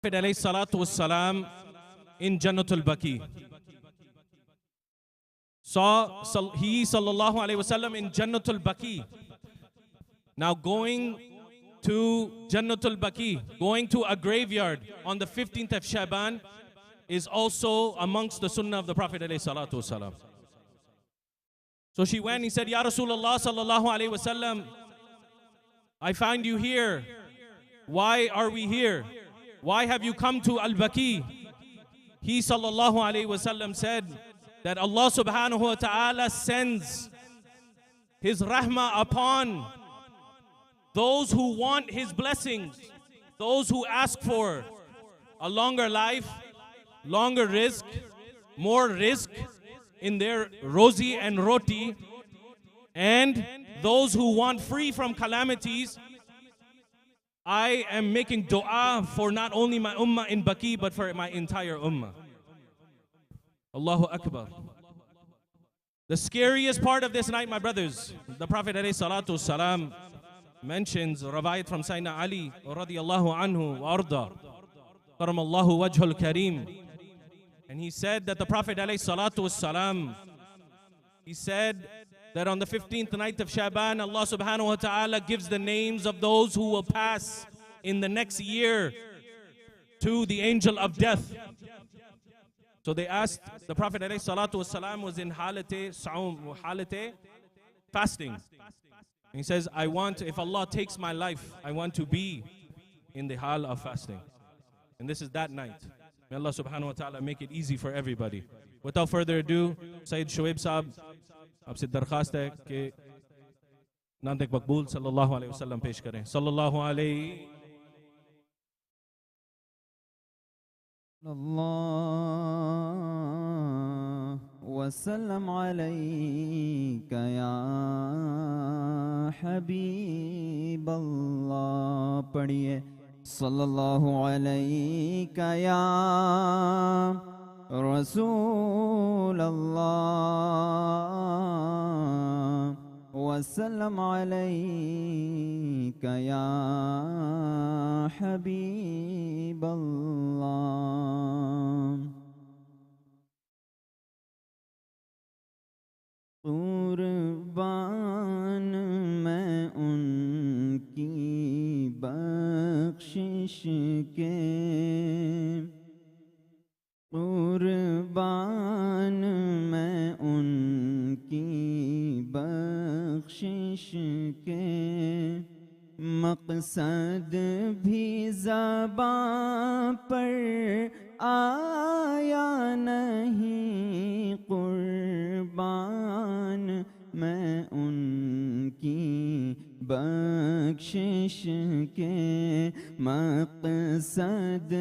Prophet alayhi salatu wassalam in Jannatul Baqi. Saw he sallallahu alayhi wasallam in Jannatul Baqi. Now going to Jannatul Baqi, going to a graveyard on the 15th of Sha'baan is also amongst the sunnah of the Prophet alayhi salatu wassalam. So she went, he said, Ya Rasulullah sallallahu alayhi wasallam, I find you here. Why are we here? Why have you come to Al-Baqi? He sallallahu alayhi wasallam said that Allah subhanahu wa ta'ala sends His rahmah upon those who want His blessings, those who ask for a longer life, longer rizq, more rizq in their rozi and roti, and those who want free from calamities. I am making dua for not only my ummah in Baqi, but for my entire ummah. Allahu Akbar. The scariest part of this night, my brothers, the Prophet ﷺ mentions rawayat from Sayyidina Ali radiyallahu anhu wa arda, karamallahu wajhul kareem. And he said that the Prophet ﷺ, he said that on the 15th night of Sha'ban, Allah subhanahu wa ta'ala gives the names of those who will pass in the next year to the angel of death. So they asked, the Prophet ﷺ was in halate sa'um, halate fasting. And he says, I want, if Allah takes my life, I want to be in the hal of fasting. And this is that night. May Allah subhanahu wa ta'ala make it easy for everybody. Without further ado, Sayyid Shoaib Saab, آپ سے درخواست ہے کہ نانتک مقبول صلی اللہ علیہ وسلم پیش کریں. صلی اللہ علیہ وسلم علیک یا حبیب اللہ. پڑھیے صلی اللہ علیک یا رسول اللہ وسلم علیک یا حبیب اللہ. قربان میں ان کی بخشش کے، قربان میں ان کی بخشش کے، مقصد بھی زباں پر آیا نہیں. قربان میں ان کی بخشش کے، مقصد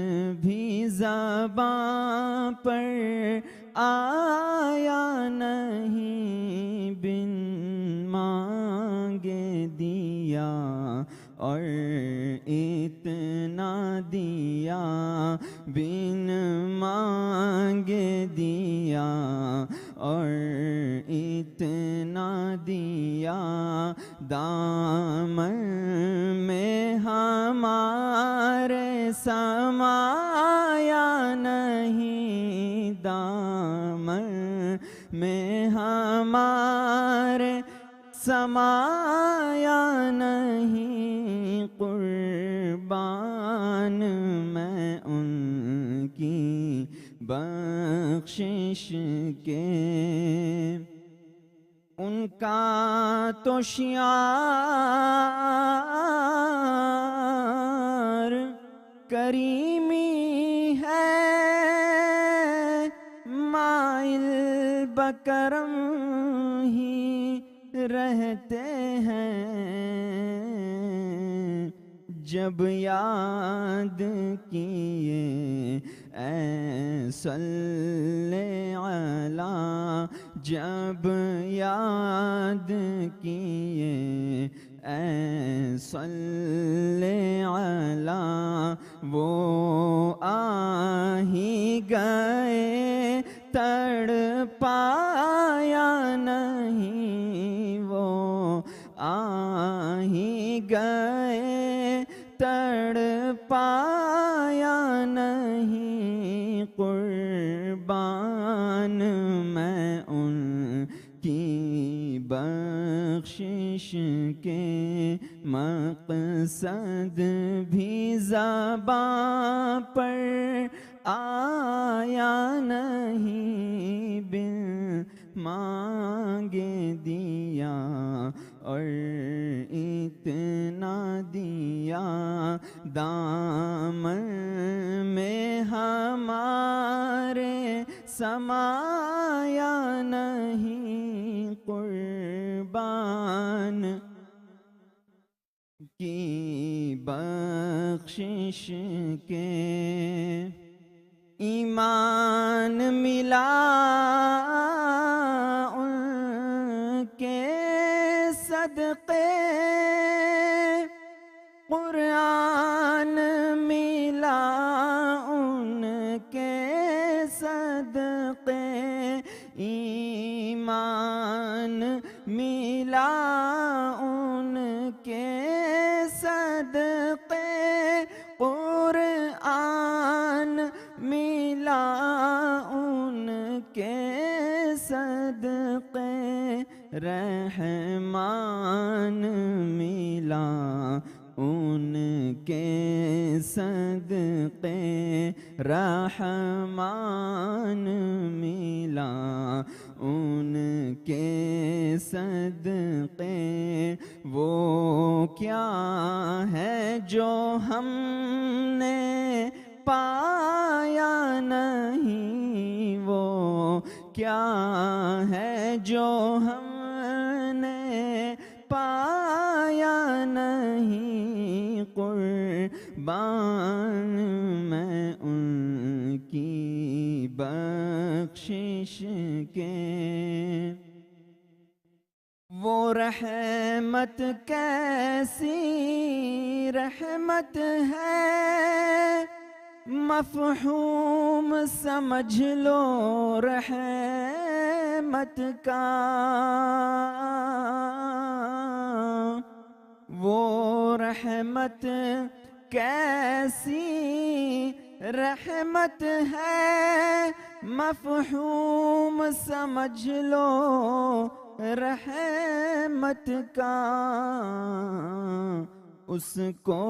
بھی زباں پر آیا نہیں. بن مانگے دیا اور اتنا دیا، بن مانگے دیا اور اتنا دیا. دامن میں ہمارے سمایا نہیں، دامن میں ہمارے سمایا نہیں. قربان میں ان کی بخشش کے، ان کا تو شعار کریمی ہے، مائل بکرم ہی رہتے ہیں. جب یاد کیے اے صلی علی، جب یاد کیے اے صلی علی، وہ آ ہی گئے تڑ پایا نہیں، وہ آ ہی گئے تڑ پایا قربان میں ان کی بخشش کے مقصد بھی زباں پر آیا نہیں، بن مانگے دیا اور اتنا دیا، دامن میں ہمارے سمایا نہیں، قربان کی بخشش کے ایمان ملا ان کے صدقے، قرآن ملا ان کے صدقے، ایمان ملا ان کے صدقے، قرآن ملا ان کے صدقے، رحمان ملا ان کے صدقے، رحمان ملا ان کے صدقے، وہ کیا ہے جو ہم نے پایا نہیں، وہ کیا ہے جو ہم نے پایا نہیں، قربان میں ان کی بخشش کے، وہ رحمت کیسی رحمت ہے، مفہوم سمجھ لو رحمت کا، وہ رحمت کیسی رحمت ہے، مفہوم سمجھ لو رحمت کا، اس کو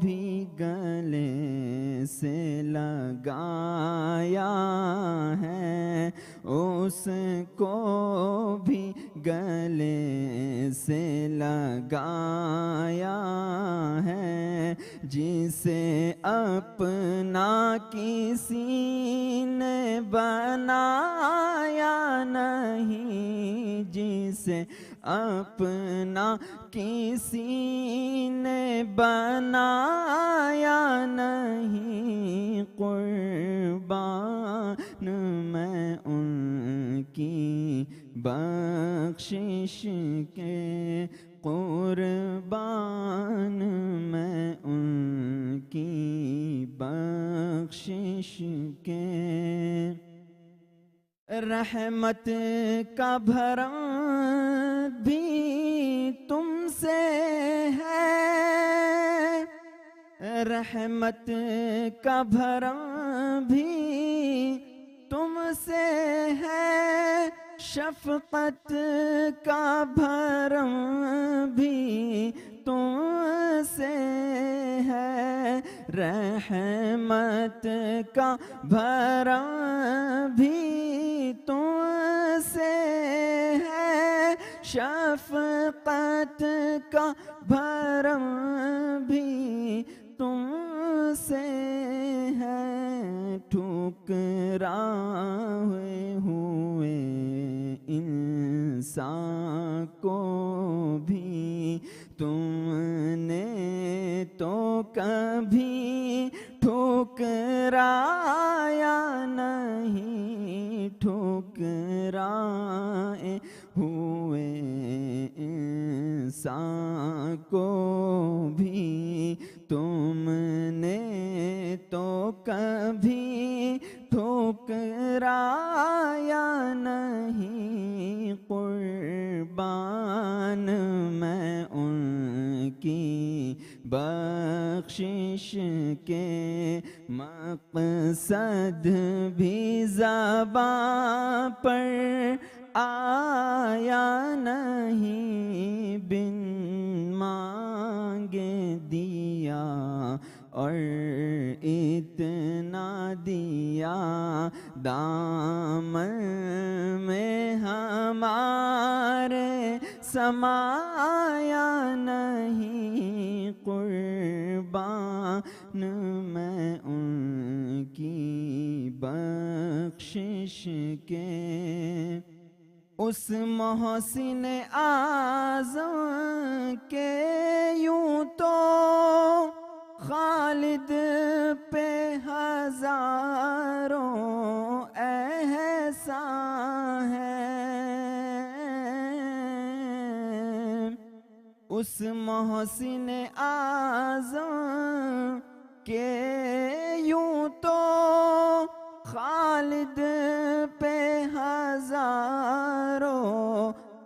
بھی گلے سے لگایا ہے، اس کو بھی گلے سے لگایا ہے، جسے اپنا کسی نے بنایا نہیں، جسے اپنا کسی نے بنایا نہیں، قربان میں ان کی بخشش کے، قربان میں ان کی بخشش کے، رحمت کا بھرم بھی تم سے ہے، رحمت کا بھرم بھی تم سے ہے، شفقت کا بھرم بھی تم سے ہے، رحمت کا بھرم بھی تم سے ہے، شفقت کا بھرم بھی تم سے ہے، ٹھکرائے ہوئے انسان کو بھی تم نے تو کبھی ٹھکرایا نہیں، ٹھکرائے ہوئے انسان کو بھی تم نے تو کبھی ٹھکرایا نہیں، قربان میں ان کی بخشش کے، مقصد بھی زباں پر آیا نہیں، بن مانگے دیا اور اتنا دیا، دامن میں ہمارے سمایا نہیں، قربان میں ان کی بخشش کے، اس محسن اعظم کے یوں تو خالد پہ ہزاروں احسان ہے، اس محسن اعظم کے یوں تو خالد پہ ہزاروں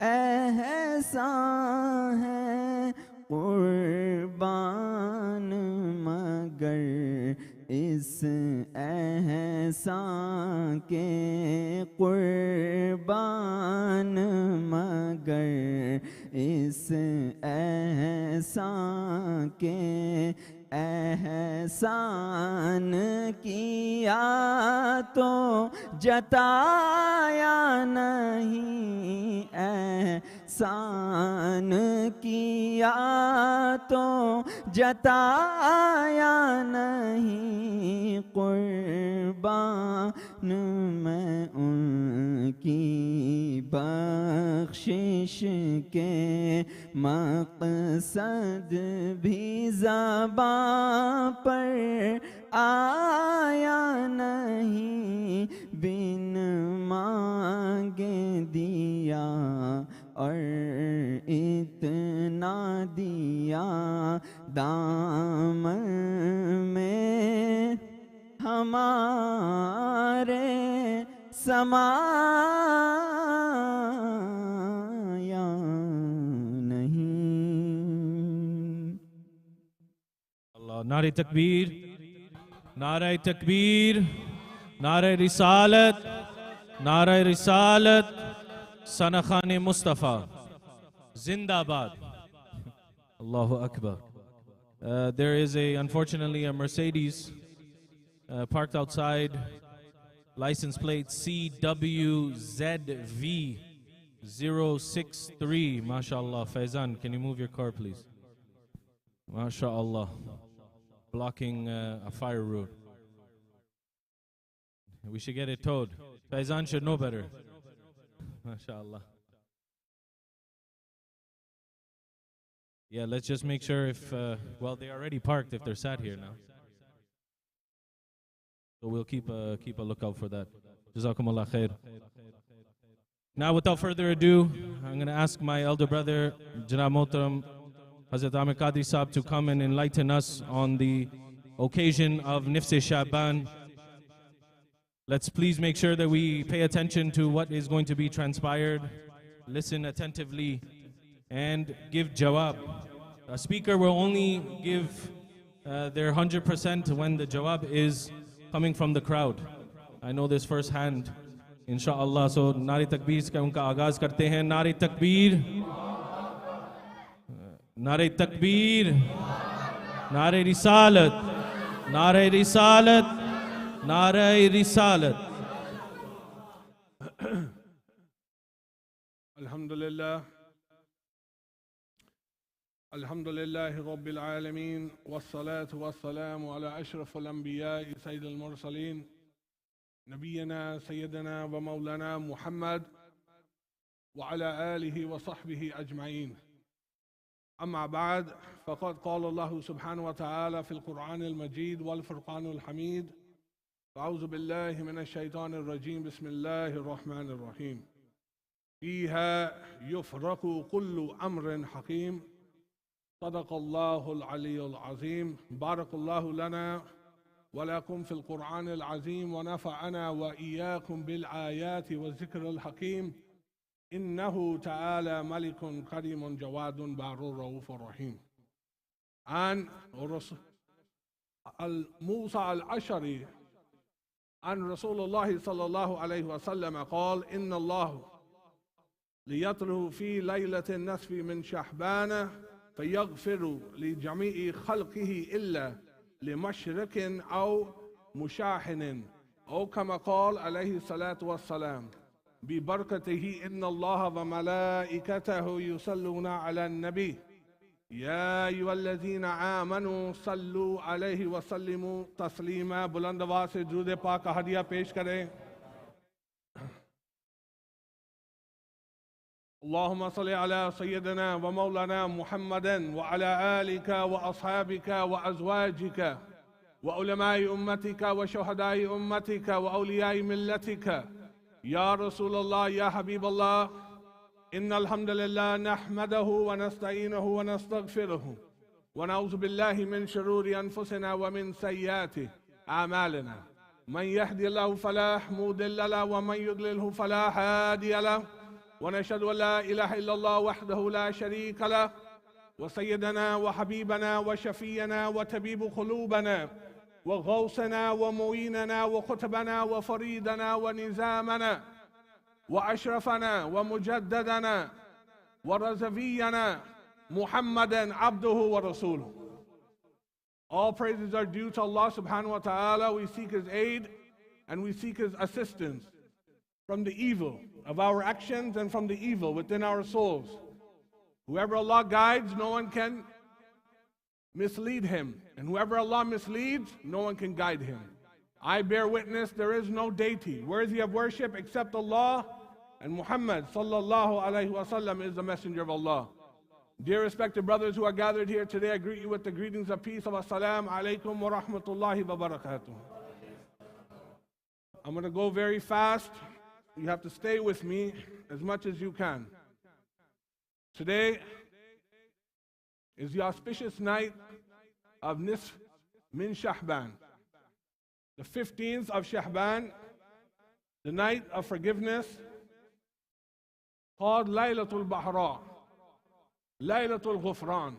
احسان ہے، قربان مگر اس احسان کے، قربان مگر اس احسان کے، احسان کیا تو جتایا نہیں، احسان کیا تو جتایا نہیں، قربان میں ان کی بخشش کے، مقصد بھی زباں پر آیا نہیں، بن مانگے دیا اور اتنا دیا، دامن میں ہمارے سمایا نہیں۔ اللہ، نعرہ تکبیر، نعرہ تکبیر، نعرہ رسالت، نعرہ رسالت، سنخان مصطفیٰ زندہ باد۔ اللہ اکبر۔ There is unfortunately a Mercedes parked outside, license plate CWZV063. MashaAllah. Faizan, can you move your car, please? MashaAllah. Blocking a fire route. We should get it towed. Faizan should know better. MashaAllah. Yeah, let's just make sure if, well, they already parked if they're sat here now. So we'll keep a lookout for that. Jazakallah khair. Now, without further ado, I'm going to ask my elder brother, Janab Mohtaram Hazrat Amir Qadri Sahab, to come and enlighten us on the occasion of Nisf Sha'baan. Let's please make sure that we pay attention to what is going to be transpired, listen attentively, and give jawab. A speaker will only give their 100% when the jawab is coming from the crowd. I know this firsthand, inshallah. So, Nari Takbir ka unka agaz karte hain. Nari Takbir, Nari Takbir, Nari Risalat, Nari Risalat, Nari Risalat. Alhamdulillah. الحمد لله رب العالمين والصلاة والسلام على أشرف الأنبياء سيد المرسلين نبينا سيدنا ومولانا محمد وعلى آله وصحبه أجمعين. أما بعد، فقد قال الله سبحانه وتعالى في القرآن المجيد والفرقان الحميد: أعوذ بالله من الشيطان الرجيم، بسم الله الرحمن الرحيم. فيها يفرق كل أمر حكيم. صدق الله العلي العظيم. بارك الله لنا ولكم في القرآن العظيم، ونفعنا وإياكم بالآيات والذكر الحكيم، إنه تعالى ملك كريم جواد بر رؤوف رحيم. عن موسى الأشعري عن رسول الله صلى الله عليه وسلم قال إن الله ليطلع في ليلة النصف من شعبان فيغفر لجميع خلقه إلا لمشرك أو مشاحن أو كما قال عليه الصلاة والسلام ببركته إن الله وملائكته يصلون على النبي يا أيها الذين آمنوا صلوا عليه وسلموا تسلیما. बुलंद आवाज से दुरूद पाक का हदिया पेश करें. اللهم صل على سيدنا ومولانا محمد وعلى آلك وأصحابك وأزواجك وعلماء أمتك وشهداء أمتك وأولياء ملتك يا رسول الله يا حبيب الله. إن الحمد لله نحمده ونستعينه ونستغفره ونعوذ بالله من شرور أنفسنا ومن سيئات أعمالنا. من يهدي الله فلا مضل له ومن يضلله فلا هادي له. ونشهد أن لا إله إلا الله وحده لا شريك له وسيدنا وحبيبنا وشفينا وطبيب قلوبنا وغوثنا ومعيننا وقطبنا وفريدنا ونزامنا وأشرفنا ومجددنا ورزفينا محمدا عبده ورسوله. All praises are due to Allah subhanahu wa ta'ala. We seek His aid and we seek His assistance from the evil of our actions and from the evil within our souls. Whoever Allah guides, no one can mislead him. And whoever Allah misleads, no one can guide him. I bear witness there is no deity worthy of worship except Allah, and Muhammad sallallahu alayhi wa sallam is the messenger of Allah. Dear respected brothers who are gathered here today, I greet you with the greetings of peace of Salamualaykum wa rahmatullahi wa barakatuh. I'm going to go very fast. You have to stay with me as much as you can. Today is the auspicious night of Nisf Sha'baan, the 15th of Sha'baan, the night of forgiveness, called Laylatul Bahra, Laylatul Ghufran,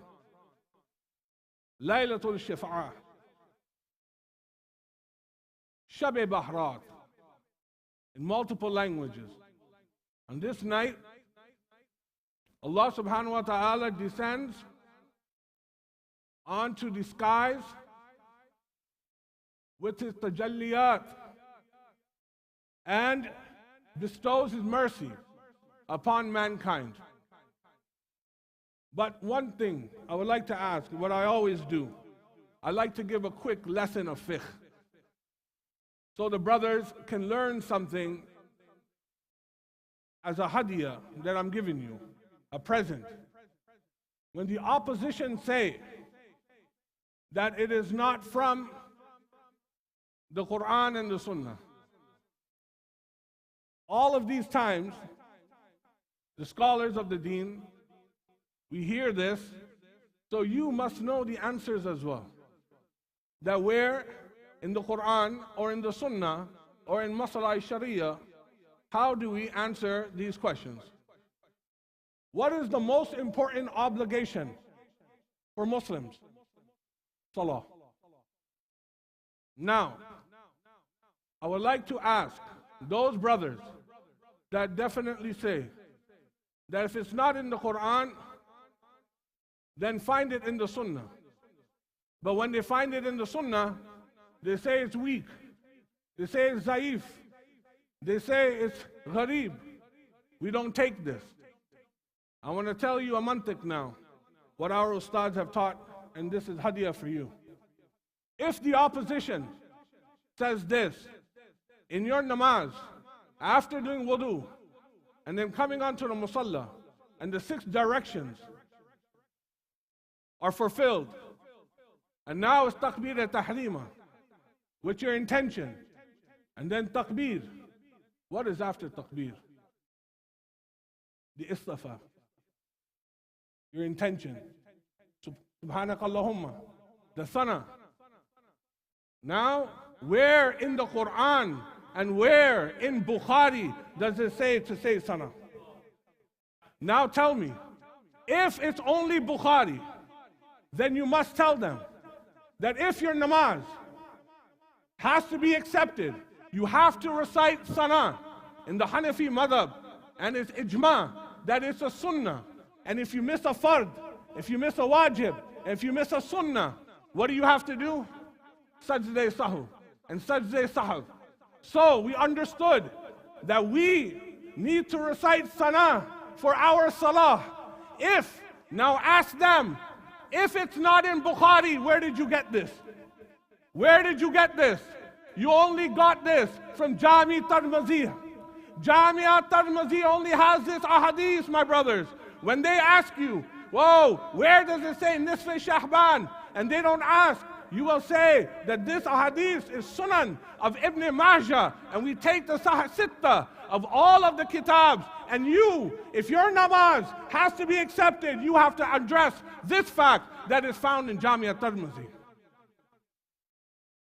Laylatul Shif'a, Shab-e-Bar'at, in multiple languages. On this night, Allah subhanahu wa ta'ala descends onto the skies with His tajalliyat and bestows His mercy upon mankind. But one thing I would like to ask, what I always do, I like to give a quick lesson of fiqh, so the brothers can learn something as a hadiyah that I'm giving you, a present. When the opposition say that it is not from the Quran and the Sunnah, all of these times, the scholars of the deen, we hear this, so you must know the answers as well. That where in the Quran or in the Sunnah or in Masala Sharia, how do we answer these questions? What is the most important obligation for Muslims? Salah. Now, I would like to ask those brothers that definitely say that if it's not in the Quran, then find it in the Sunnah. But when they find it in the Sunnah, they say it's weak. They say it's zaif. They say it's gharib. We don't take this. I want to tell you a mantiq now, what our ustads have taught, and this is hadiyah for you. If the opposition says this, in your namaz, after doing wudu, and then coming onto the musalla, and the 6 directions are fulfilled, and now it's takbir al-tahrima, with your intention, and then takbir. What is after takbir? The istafa, your intention. Subhanakallahumma, the sana. Now, where in the Quran and where in Bukhari does it say to say sana? Now tell me, if it's only Bukhari, then you must tell them that if your namaz has to be accepted, You have to recite Sana in the Hanafi madhab, and it's ijma that it's a sunnah. And if you miss a fard, if you miss a wajib, if you miss a sunnah, what do you have to do? Sajda sahu and sajda sahw. So we understood that we need to recite Sana for our salah. Now ask them, if it's not in Bukhari, where did you get this? Where did you get this? You only got this from Jami Tirmidhi. Jamia Tirmidhi only has this ahadith, my brothers. When they ask you, whoa, where does it say Nisf Sha'baan? And they don't ask, you will say that this ahadith is Sunan of Ibn Majah, and we take the Sitta of all of the kitabs. And you, if your namaz has to be accepted, you have to address this fact that is found in Jamia Tirmidhi.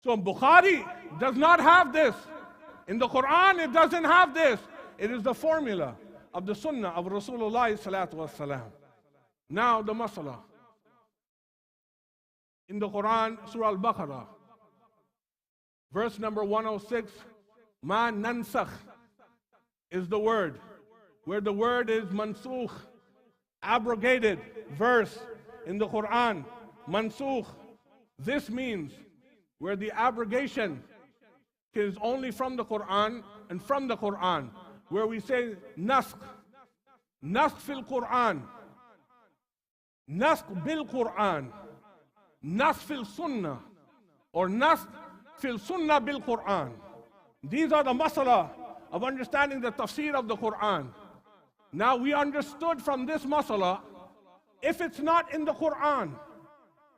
So Bukhari does not have this. In the Quran, it doesn't have this. It is the formula of the Sunnah of Rasulullah salatu wasalam. Now the masala. In the Quran, Surah Al-Baqarah, verse number 106, Ma nansakh is the word, where the word is mansukh, abrogated verse in the Quran, mansukh. This means where the abrogation is only from the Quran and from the Quran, where we say naskh, naskh fil Quran, naskh bil Quran, naskh fil sunnah, or naskh fil sunnah bil Quran. These are the masala of understanding the tafsir of the Quran. Now we understood from this masala, if it's not in the Quran,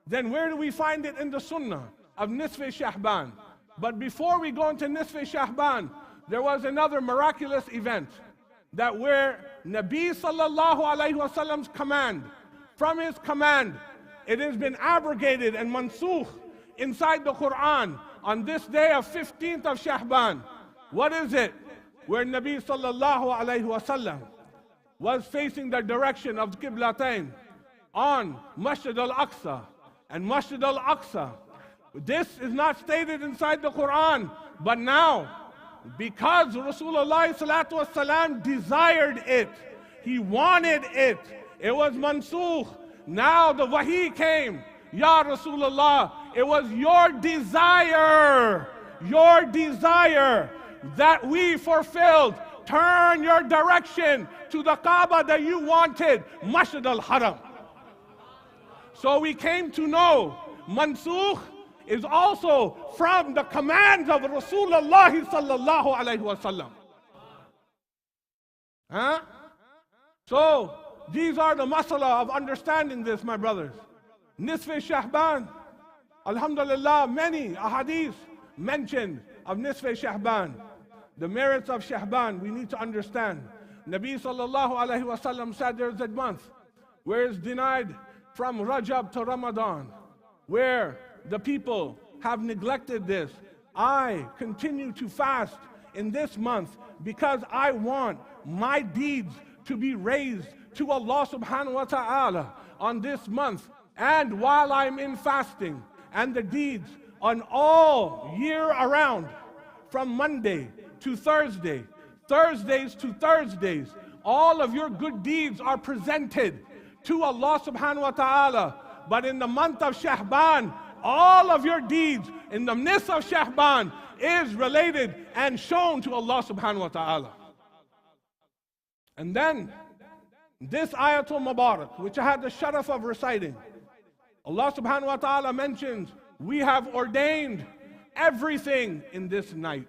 then where do we find it in the sunnah of Nisf Sha'baan? But before we go into Nisf Sha'baan, there was another miraculous event that where Nabi sallallahu alayhi wasallam's command, from his command, it has been abrogated and mansukh inside the Quran on this day of 15th of Sha'baan. What is it? Where Nabi sallallahu alayhi wasallam was facing the direction of the Qiblatain on Masjid al-Aqsa. And Masjid al-Aqsa, this is not stated inside the Quran, but now, because Rasulullah salatu wasalam desired it, he wanted it, it was mansukh. Now the wahi came, Ya Rasulullah, it was your desire that we fulfilled. Turn your direction to the Kaaba that you wanted, Masjid al-Haram. So we came to know mansukh is also from the commands of Rasulullah sallallahu alayhi wasallam. So these are the masala of understanding this, my brothers. Nisf Sha'baan, alhamdulillah, many ahadith mentioned of Nisf Sha'baan. The merits of Sha'baan we need to understand. Nabi sallallahu alayhi wasallam said there's a month where it's denied from Rajab to Ramadan, where the people have neglected this. I continue to fast in this month because I want my deeds to be raised to Allah subhanahu wa ta'ala on this month. And while I'm in fasting, and the deeds on all year around, from Monday to Thursday, Thursdays to Thursdays, all of your good deeds are presented to Allah subhanahu wa ta'ala. But in the month of Sha'baan, all of your deeds in the Nisf of Sha'baan is related and shown to Allah subhanahu wa ta'ala. And then this ayatul Mubarak, which I had the sharaf of reciting, Allah subhanahu wa ta'ala mentions, we have ordained everything in this night.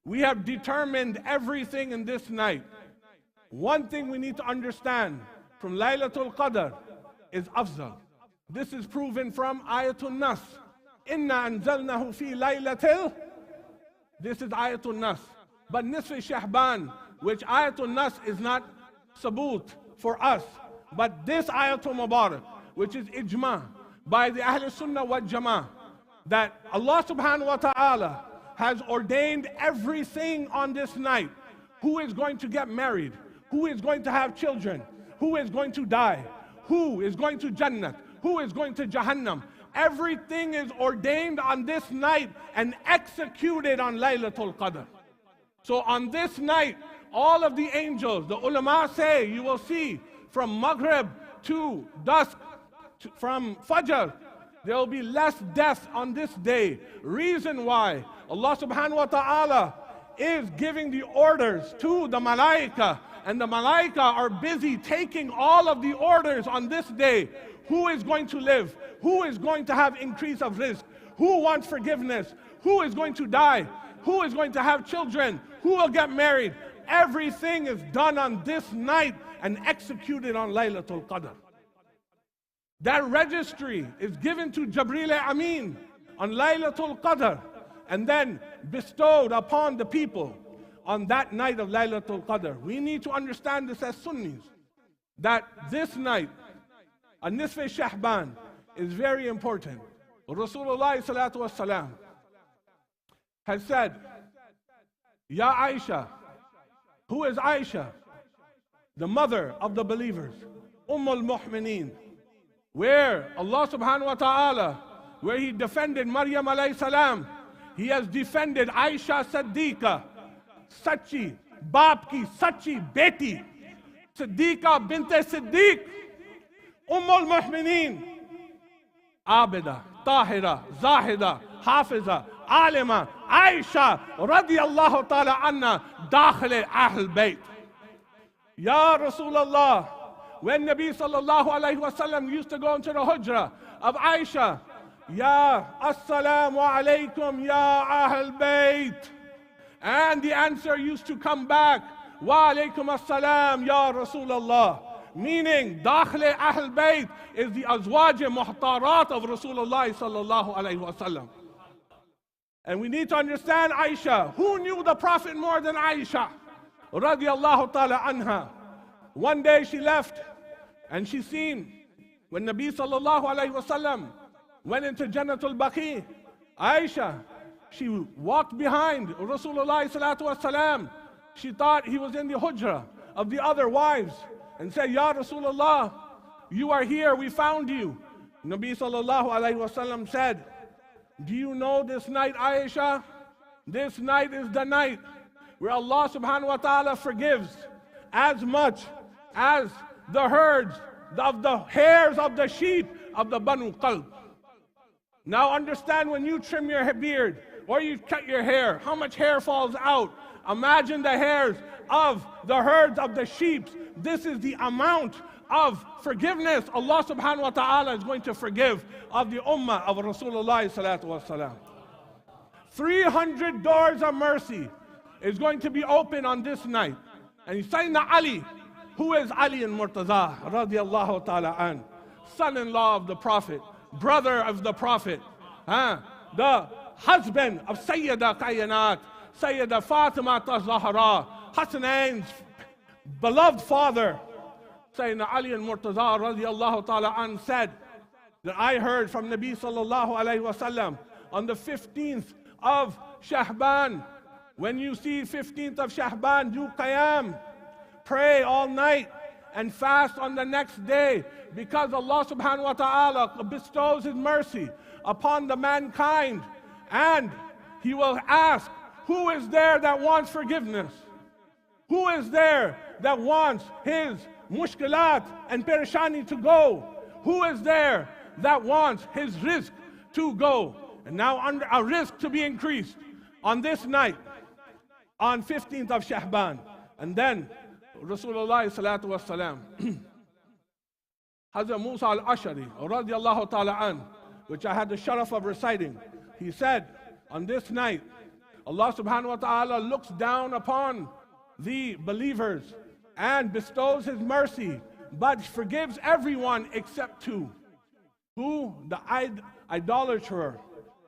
We have determined everything in this night. One thing we need to understand from Laylatul Qadr is afzal. This is proven from Ayatul Nas. Inna anzalnahu fi laylatil. This is Ayatul Nas. But Nisf Sha'baan, which Ayatul Nas is not sabut for us, but this Ayatul Mubarak, which is ijma by the Ahl Sunnah wal Jama'ah, that Allah subhanahu wa ta'ala has ordained everything on this night. Who is going to get married? Who is going to have children? Who is going to die? Who is going to Jannah? Who is going to Jahannam? Everything is ordained on this night and executed on Laylatul Qadr. So on this night, all of the angels, the ulama say, you will see from Maghrib to dusk, from Fajr, there will be less deaths on this day. Reason why? Allah subhanahu wa ta'ala is giving the orders to the malaika, and the malaika are busy taking all of the orders on this day. Who is going to live? Who is going to have increase of risk? Who wants forgiveness? Who is going to die? Who is going to have children? Who will get married? Everything is done on this night and executed on Laylatul Qadr. That registry is given to Jibreel Amin on Laylatul Qadr and then bestowed upon the people on that night of Laylatul Qadr. We need to understand this as Sunnis, that this night, a Nisf Sha'baan, is very important. Rasulullah salatu wasalam has said, Ya Aisha, who is Aisha? The mother of the believers, al-Mu'mineen, where Allah subhanahu wa ta'ala, where He defended Maryam alayhi salam, He has defended Aisha Siddiqa, Sachi, Baap ki Sachi beti, Siddiqa binte Siddiq, al-Mu'mineen, Abida, Tahira, Zahida, Hafiza, Alima, Aisha radiyallahu ta'ala anna, dakhil Ahl Bayt. Ya Rasulullah, when Nabi sallallahu alayhi wasallam used to go into the hujra of Aisha, Ya Assalamualaykum Ya Ahl Bayt, and the answer used to come back, Wa alaykum assalam Ya Rasulullah, meaning dakhil Ahl Bayt is the azwaj muhtarat of Rasulullah sallallahu alayhi wasallam. And we need to understand Aisha. Who knew the Prophet more than Aisha radiyallahu ta'ala anha? One day she left and she seen when Nabi sallallahu alayhi wasallam went into Jannatul Baqi, Aisha, she walked behind Rasulullah salatu wasalam. She thought he was in the hujra of the other wives and said, Ya Rasulullah, you are here, we found you. Nabi sallallahu alayhi wasallam said, do you know this night, Aisha? This night is the night where Allah subhanahu wa ta'ala forgives as much as the herds of the hairs of the sheep of the Banu Qalb. Now understand, when you trim your beard or you cut your hair, how much hair falls out? Imagine the hairs of the herds of the sheep. This is the amount of forgiveness Allah subhanahu wa ta'ala is going to forgive of the ummah of Rasulullah salatu wasalam. 300 doors of mercy is going to be open on this night. And Sayyidina Ali, who is Ali and Murtaza radiyallahu ta'ala an, son-in-law of the Prophet, brother of the Prophet, the husband of Sayyida Kainat, Sayyida Fatima Zahra, Hasanain's beloved father, Sayyidina Ali and Murtaza radiyallahu ta'ala an said that I heard from Nabi sallallahu alayhi wasallam on the 15th of Sha'baan, when you see 15th of Sha'baan, do qiyam, pray all night and fast on the next day, because Allah subhanahu wa ta'ala bestows His mercy upon the mankind, and He will ask, who is there that wants forgiveness? Who is there that wants his mushkilat and perishani to go? Who is there that wants his risk to go? And now under a risk to be increased on this night, on 15th of Sha'baan. And then Rasulullah salatu wasalam, Hazrat Musa al-Ashari radiyallahu ta'ala an, which I had the sharaf of reciting, he said, on this night, Allah subhanahu wa ta'ala looks down upon the believers and bestows His mercy, but forgives everyone except two. Who? The idolater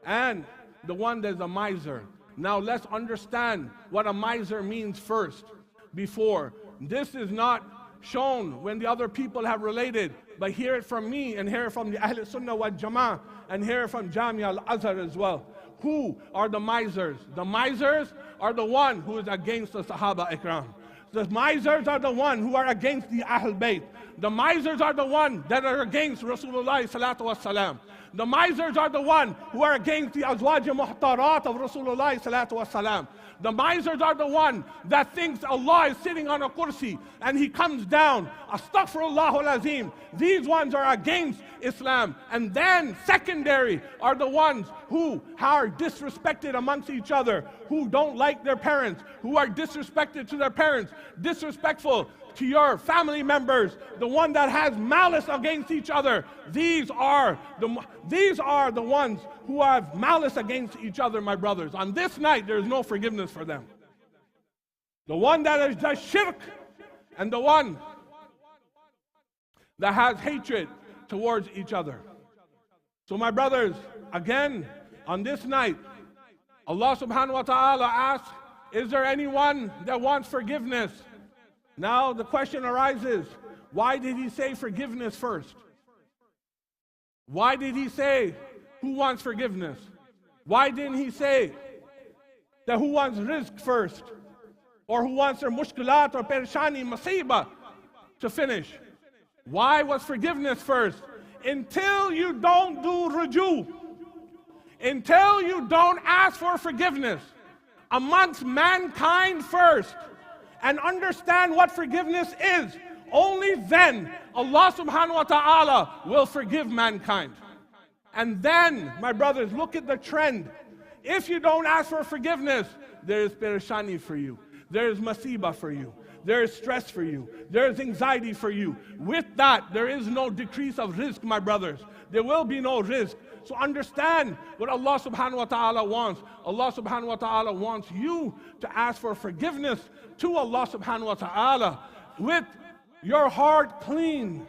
and the one that's a miser. Now let's understand what a miser means first, before. This is not shown when the other people have related, but hear it from me and hear it from the Ahl Sunnah wal Jama'ah and hear it from Jamia al-Azhar as well. Who are the misers? The misers are the one who is against the Sahaba Ikram. The misers are the one who are against the Ahl Bayt. The misers are the one that are against Rasulullah salatu wasalam. The misers are the one who are against the Azwaj Muhtarat of Rasulullah salatu wasalam. The misers are the one that thinks Allah is sitting on a kursi and He comes down. Astaghfirullah al-Azim. These ones are against Islam. And then secondary are the ones who are disrespected amongst each other, who don't like their parents, who are disrespected to their parents, disrespectful to your family members, the one that has malice against each other. These are the ones who have malice against each other, my brothers. On this night, there is no forgiveness for them. The one that does shirk and the one that has hatred towards each other. So my brothers, again, on this night, Allah subhanahu wa ta'ala asks, is there anyone that wants forgiveness? Now the question arises, why did He say forgiveness first? Why did He say who wants forgiveness? Why didn't He say that who wants rizq first? Or who wants their mushkilat or perishani, masiba to finish? Why was forgiveness first? Until you don't do ruju, until you don't ask for forgiveness amongst mankind first, and understand what forgiveness is, only then Allah subhanahu wa ta'ala will forgive mankind. And then, my brothers, look at the trend. If you don't ask for forgiveness, there is perishani for you. There is masiba for you. There is stress for you. There is anxiety for you. With that, there is no decrease of rizq, my brothers. There will be no rizq. So understand what Allah subhanahu wa ta'ala wants. Allah subhanahu wa ta'ala wants you to ask for forgiveness to Allah subhanahu wa ta'ala with your heart clean,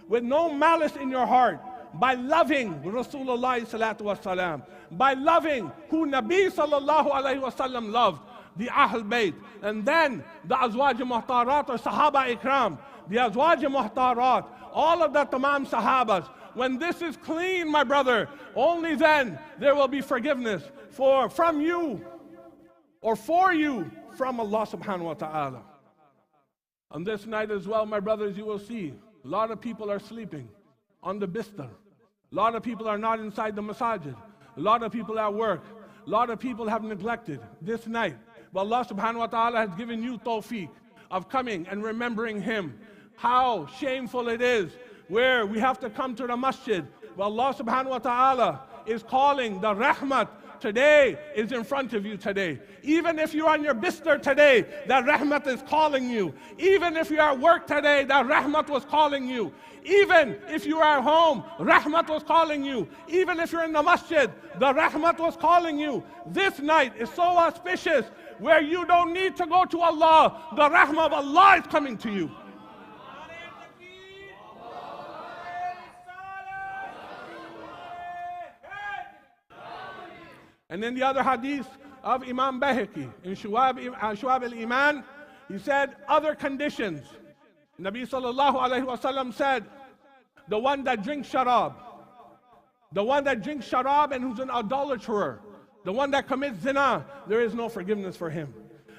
with no malice in your heart, by loving Rasulullah salatu wasalam, by loving who Nabi sallallahu alayhi wasallam loved, the Ahl Bayt, and then the Azwaj Muhtarat or Sahaba Ikram, the Azwaj Muhtarat, all of the Tamam Sahabas. When this is clean, my brother, only then there will be forgiveness from you or for you from Allah subhanahu wa ta'ala. On this night as well, my brothers, you will see a lot of people are sleeping on the bistar. A lot of people are not inside the masajid. A lot of people at work. A lot of people have neglected this night. But Allah subhanahu wa ta'ala has given you tawfiq of coming and remembering Him. How shameful it is where we have to come to the masjid. Well, Allah subhanahu wa ta'ala is calling the rahmat. Today is in front of you today. Even if you're on your bistar today, that rahmat is calling you. Even if you're at work today, that rahmat was calling you. Even if you are at home, rahmat was calling you. Even if you're in the masjid, the rahmat was calling you. This night is so auspicious where you don't need to go to Allah. The rahmah of Allah is coming to you. And in the other hadith of Imam Bayhaqi, in Shu'ab al-Iman, he said other conditions. Nabi sallallahu alayhi wa sallam said, the one that drinks sharab, and who's an adulterer, the one that commits zina, there is no forgiveness for him.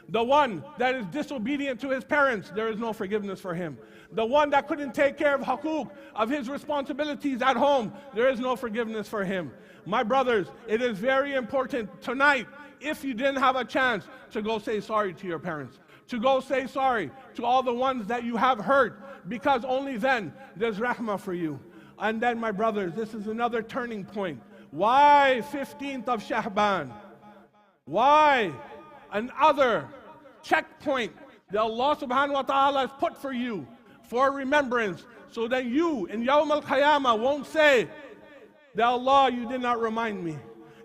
The one that is disobedient to his parents, there is no forgiveness for him. The one that couldn't take care of hukuk, of his responsibilities at home, there is no forgiveness for him. My brothers, it is very important tonight, if you didn't have a chance, to go say sorry to your parents, to go say sorry to all the ones that you have hurt, because only then there's rahmah for you. And then, my brothers, this is another turning point. Why 15th of Sha'baan? Why another checkpoint that Allah subhanahu wa ta'ala has put for you for remembrance, so that you in Yawm al-Qiyamah won't say that, Allah, you did not remind me.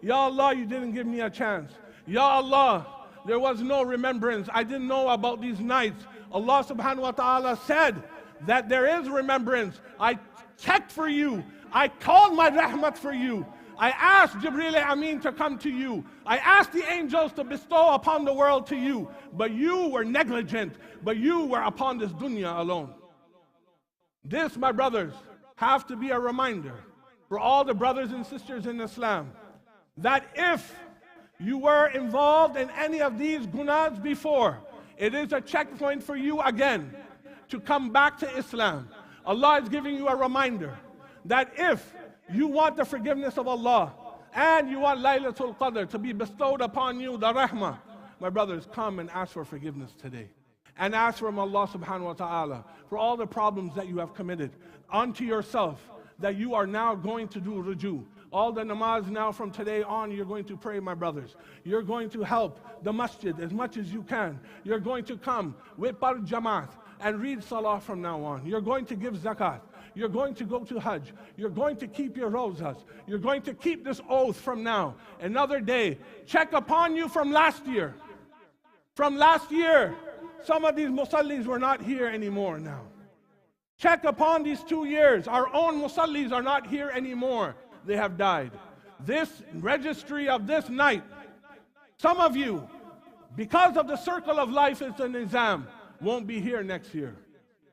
Ya Allah, you didn't give me a chance. Ya Allah, there was no remembrance. I didn't know about these nights. Allah subhanahu wa ta'ala said that there is remembrance. I checked for you. I called my rahmat for you. I asked Jibreel Amin to come to you. I asked the angels to bestow upon the world to you. But you were negligent. But you were upon this dunya alone. This, my brothers, have to be a reminder for all the brothers and sisters in Islam, that if you were involved in any of these gunas before, It is a checkpoint for you again to come back to Islam. Allah is giving you a reminder that if you want the forgiveness of Allah and you want Laylatul Qadr to be bestowed upon you, the rahmah, my brothers, come and ask for forgiveness today. And ask from Allah subhanahu wa ta'ala for all the problems that you have committed unto yourself, that you are now going to do ruju. All the namaz now from today on, you're going to pray, my brothers. You're going to help the masjid as much as you can. You're going to come with par jamaat and read salah from now on. You're going to give zakat. You're going to go to Hajj. You're going to keep your rosas. You're going to keep this oath from now. Another day, check upon you from last year. From last year, some of these musallis were not here anymore now. Check upon these 2 years. Our own musallis are not here anymore. They have died. This registry of this night, some of you, because of the circle of life is an exam, won't be here next year.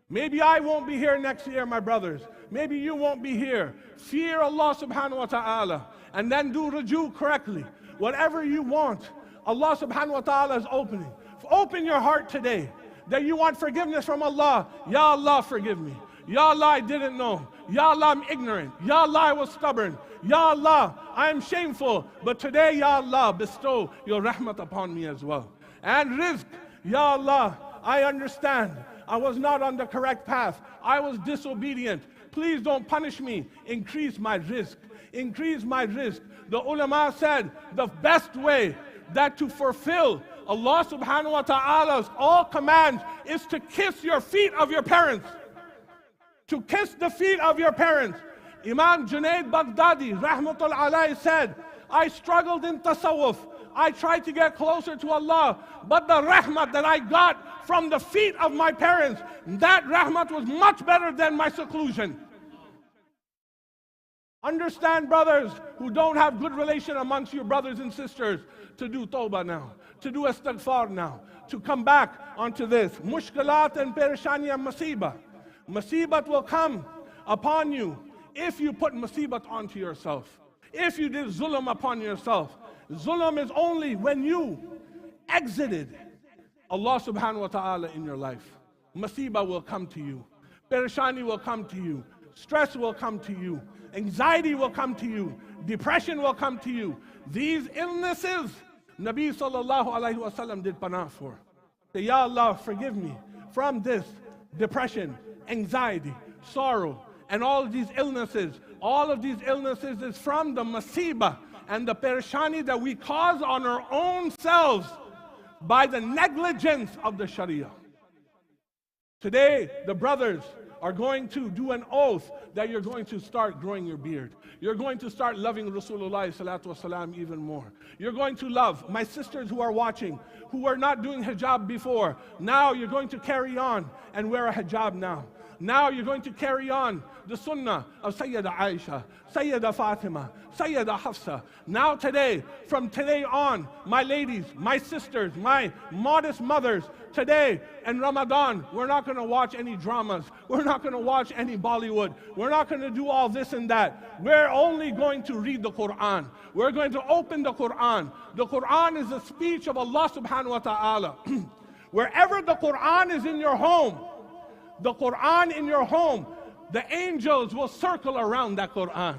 Maybe I won't be here next year, my brothers. Maybe you won't be here. Fear Allah subhanahu wa ta'ala and then do ruju correctly. Whatever you want, Allah subhanahu wa ta'ala is opening. Open your heart today that you want forgiveness from Allah. Ya Allah, forgive me. Ya Allah, I didn't know. Ya Allah, I'm ignorant. Ya Allah, I was stubborn. Ya Allah, I am shameful. But today, Ya Allah, bestow your rahmat upon me as well. And rizq, Ya Allah, I understand. I was not on the correct path. I was disobedient. Please don't punish me. Increase my rizq. Increase my rizq. The ulama said the best way that to fulfill Allah subhanahu wa ta'ala's all commands is to kiss your feet of your parents. To kiss the feet of your parents. Imam Junaid Baghdadi rahmatul alayhi said, I struggled in tasawwuf. I tried to get closer to Allah, but the rahmat that I got from the feet of my parents, that rahmat was much better than my seclusion. Understand, brothers who don't have good relation amongst your brothers and sisters, to do tawbah now, to do istighfar now, to come back onto this. Mushkilat and perishani and masiba. Masibat will come upon you if you put masibat onto yourself. If you did zulm upon yourself. Zulm is only when you exited Allah subhanahu wa ta'ala in your life. Masiba will come to you. Perishani will come to you. Stress will come to you. Anxiety will come to you. Depression will come to you. These illnesses, Nabi sallallahu alayhi wa sallam did panah for. Say, Ya Allah, forgive me from this depression, anxiety, sorrow, and all of these illnesses. All of these illnesses is from the masiba and the perishani that we cause on our own selves by the negligence of the Sharia. Today, the brothers are going to do an oath that you're going to start growing your beard. You're going to start loving Rasulullah salatu wasalam even more. You're going to love my sisters who are watching, who were not doing hijab before. Now you're going to carry on and wear a hijab now. Now you're going to carry on the sunnah of Sayyida Aisha, Sayyida Fatima, Sayyida Hafsa. Now today, from today on, my ladies, my sisters, my modest mothers, today in Ramadan, we're not going to watch any dramas. We're not going to watch any Bollywood. We're not going to do all this and that. We're only going to read the Quran. We're going to open the Quran. The Quran is the speech of Allah subhanahu wa ta'ala. Wherever the Quran is in your home, the Quran in your home, the angels will circle around that Quran.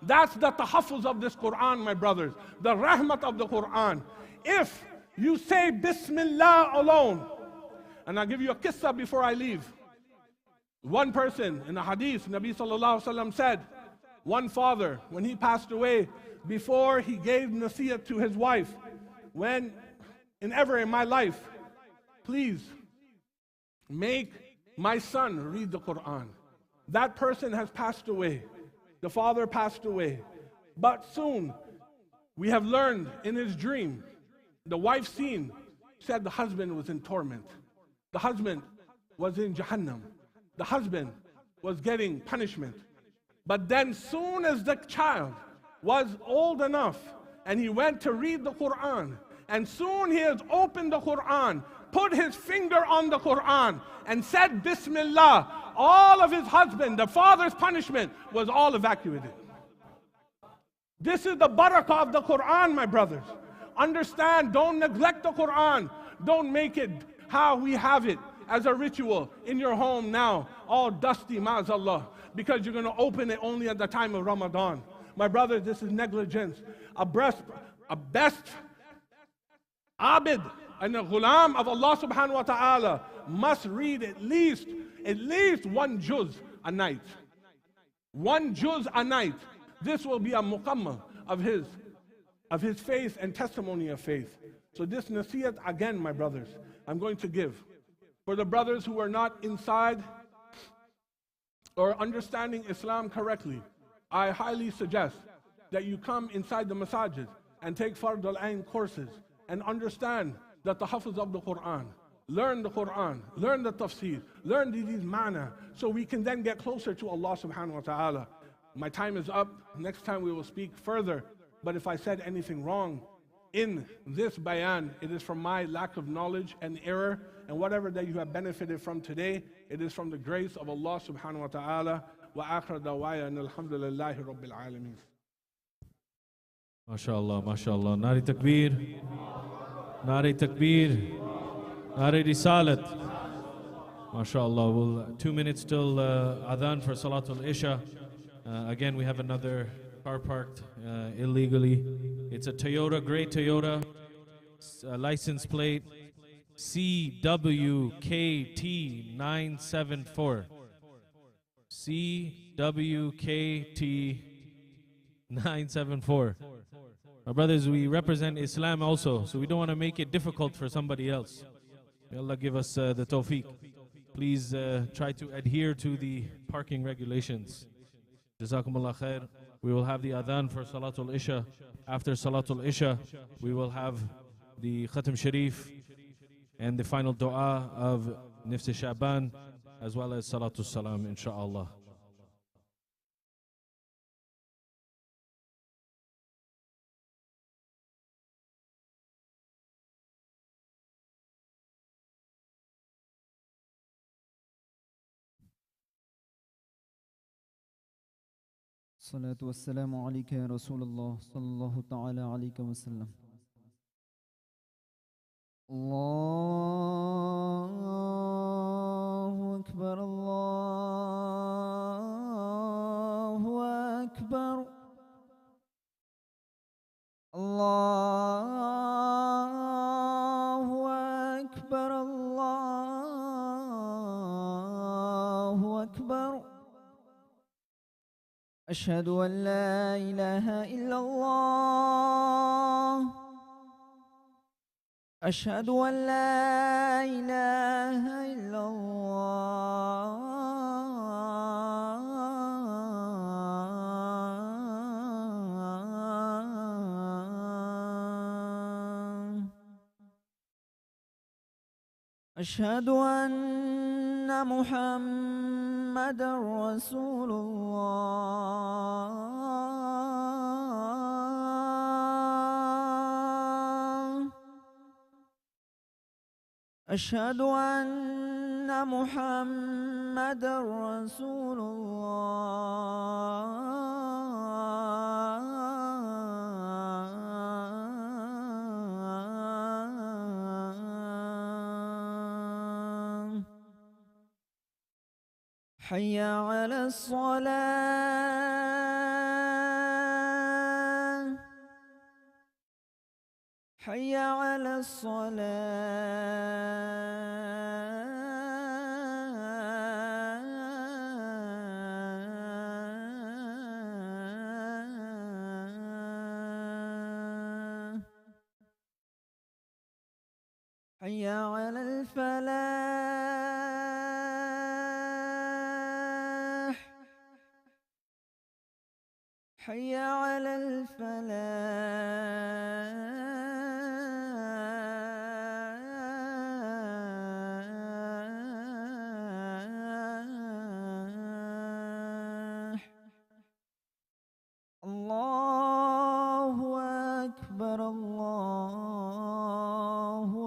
That's the tahaffuz of this Quran, my brothers. The rahmat of the Quran. If you say Bismillah alone, and I'll give you a qissa before I leave. One person in the hadith, Nabi sallallahu alaihi wasallam said, one father, when he passed away, before he gave nasiyat to his wife, when, in my life, please make my son read the Quran. That person has passed away. The father passed away. But soon, we have learned in his dream, the wife seen, said the husband was in torment. The husband was in Jahannam. The husband was getting punishment. But then soon as the child was old enough and he went to read the Quran, and soon he has opened the Quran, put his finger on the Quran and said Bismillah, all of his husband, the father's punishment was all evacuated. This is the barakah of the Quran, my brothers. Understand, don't neglect the Quran. Don't make it how we have it as a ritual in your home now, all dusty, ma'azallah, because you're going to open it only at the time of Ramadan. My brothers, this is negligence. A best abid and a ghulam of Allah subhanahu wa ta'ala must read at least one juz a night. One juz a night. This will be a muqammal of his faith and testimony of faith. So this nasiyat, again, my brothers, I'm going to give. For the brothers who are not inside or understanding Islam correctly, I highly suggest that you come inside the masajid and take Fard al-Ain courses and understand that the hafiz of the Quran, learn the Quran, learn the tafsir, learn these ma'na, so we can then get closer to Allah subhanahu wa ta'ala. My time is up. Next time we will speak further. But if I said anything wrong in this bayan, it is from my lack of knowledge and error. And whatever that you have benefited from today, it is from the grace of Allah subhanahu wa ta'ala. Wa akhir dawaya and alhamdulillahi rabbil alameen. MashaAllah, MashaAllah. Nari Takbir, Nari Takbir, Nari Risalat. MashaAllah. Well, 2 minutes till adhan for Salatul Isha. Again, we have another car parked illegally. It's a Toyota, gray Toyota, license plate CWKT974. CWKT974. My brothers, we represent Islam also, so we don't want to make it difficult for somebody else. May Allah give us the tawfiq. Please try to adhere to the parking regulations. Jazakumullah khair. We will have the adhan for Salatul Isha. After Salatul Isha, we will have the Khatam Sharif and the final dua of Nisf Sha'baan, as well as Salatul Salam, insha'Allah. الصلاة والسلام عليك يا رسول الله صلى الله تعالى عليك وسلم. الله أكبر الله أكبر الله أكبر الله أكبر. أشهد أن لا إله إلا الله أشهد أن لا إله إلا الله أشهد أن محمد رسول الله أشهد أن محمد رسول الله. حي على الصلاة حي على الصلاة حي على الفلاح حي على الفلاح. الله أكبر الله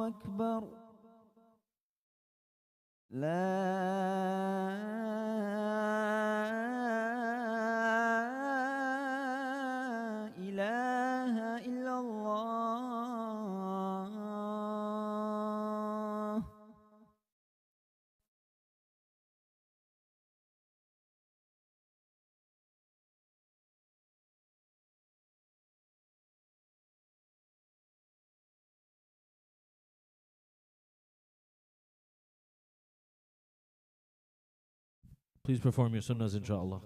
أكبر. لا إله إلا الله. Please perform your sunnahs, inshallah.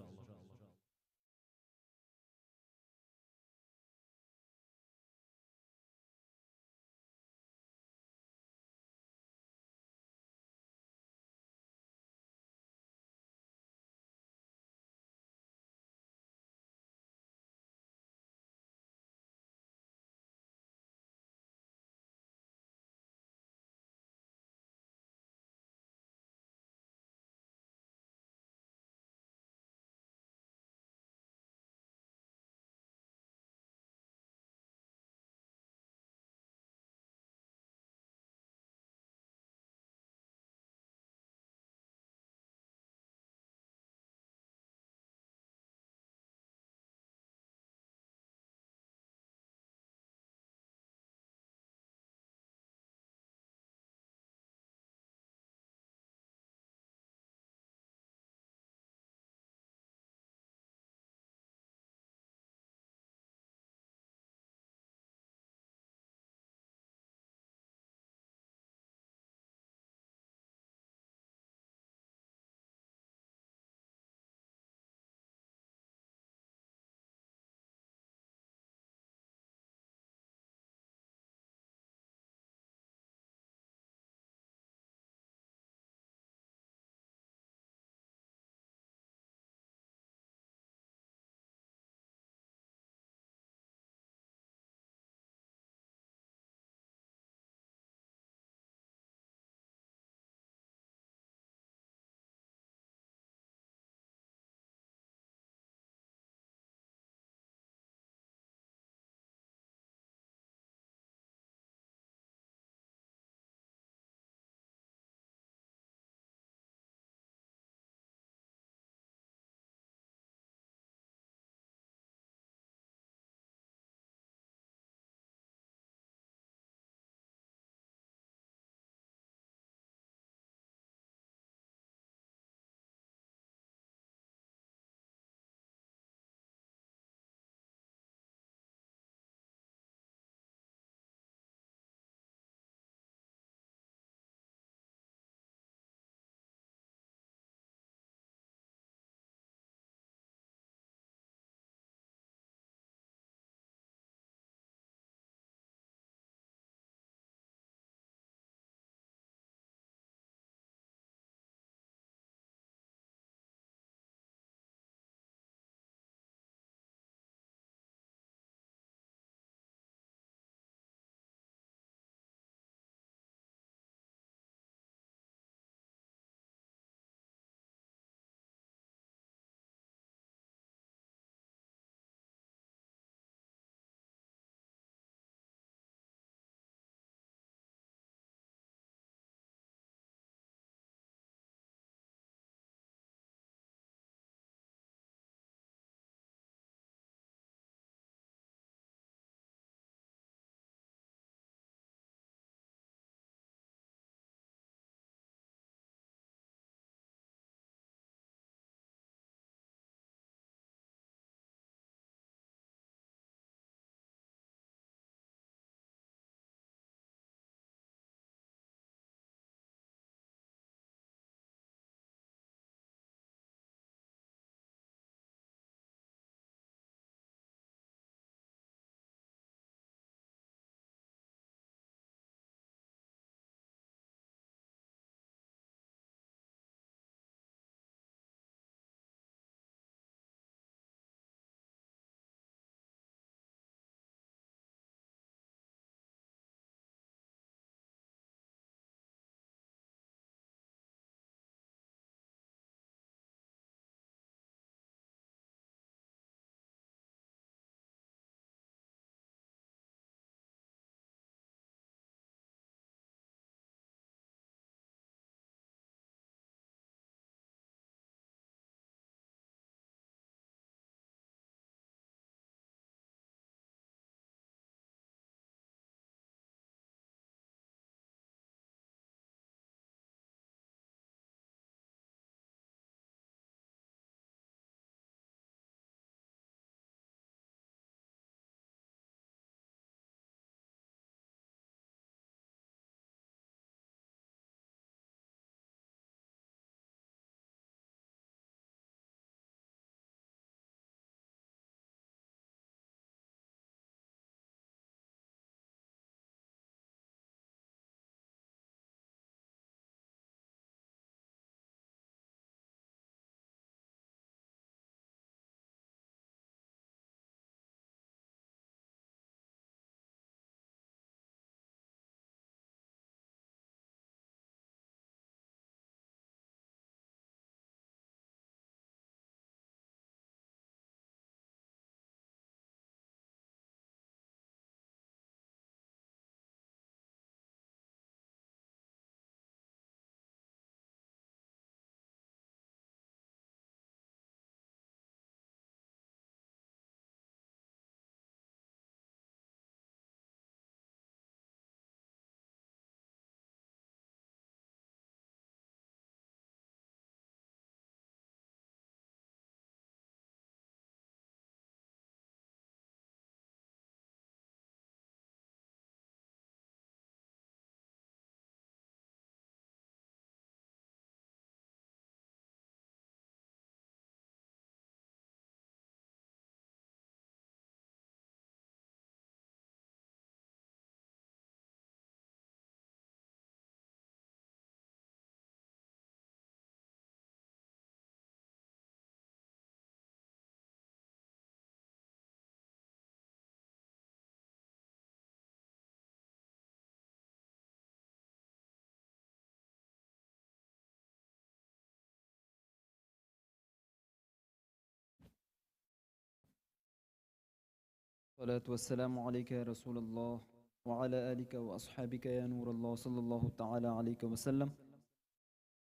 الصلاة والسلام عليك يا رسول الله وعلى آلك وأصحابك يا نور الله صلى الله تعالى عليك وسلم.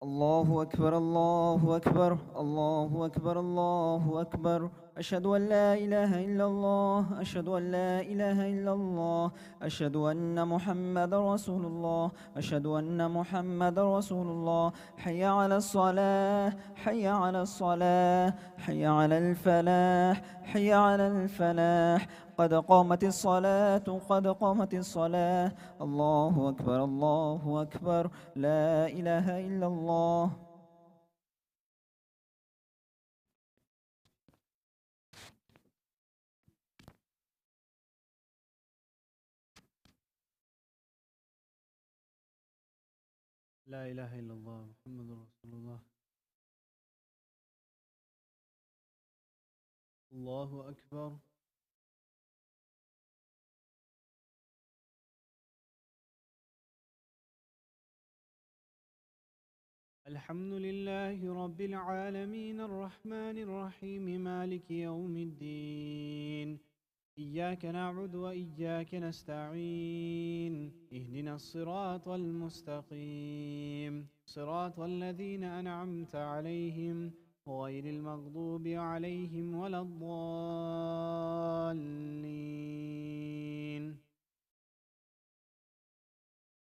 الله أكبر الله أكبر الله أكبر الله أكبر. أشهد أن لا إله إلا الله أشهد أن لا إله إلا الله أشهد أن محمد رسول الله أشهد أن محمد رسول الله. حي على الصلاة حي على الصلاة حي على الفلاح حي على الفلاح. قد قامت الصلاة قد قامت الصلاة. الله أكبر الله أكبر لا إله إلا الله. لا إله إلا الله محمد رسول الله. الله أكبر. الحمد لله رب العالمين الرحمن الرحيم مالك يوم الدين. إياك نعبد وإياك نستعين. اهدنا الصراط المستقيم صراط الذين أنعمت عليهم غير المغضوب عليهم ولا الضالين.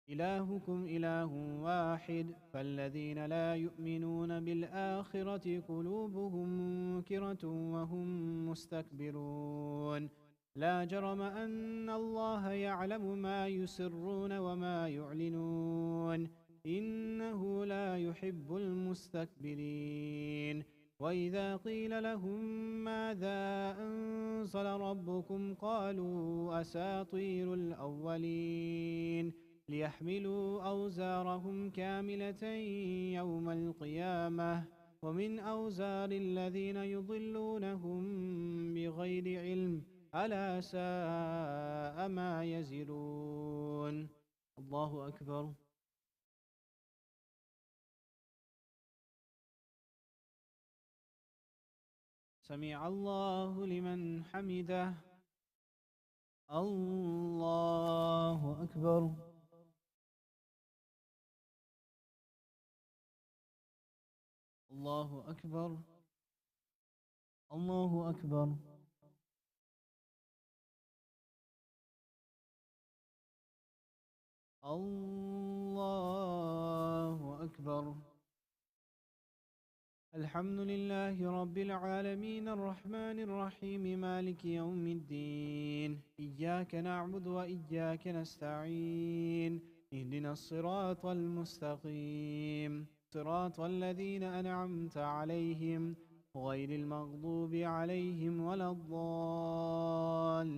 إلهكم إله واحد فالذين لا يؤمنون بالآخرة قلوبهم منكرة وهم مستكبرون. لا جرم أن الله يعلم ما يسرون وما يعلنون إنه لا يحب المستكبرين. وإذا قيل لهم ماذا أنزل ربكم قالوا أساطير الأولين ليحملوا أوزارهم كاملة يوم القيامة ومن أوزار الذين يضلونهم بغير علم ألا ساء ما يزرون. الله أكبر. سمع الله لمن حمده. الله أكبر. الله أكبر. الله أكبر. الله أكبر. الحمد لله رب العالمين الرحمن الرحيم مالك يوم الدين. إياك نعبد وإياك نستعين. اهدنا الصراط المستقيم صراط الذين أنعمت عليهم غير المغضوب عليهم ولا الضالين.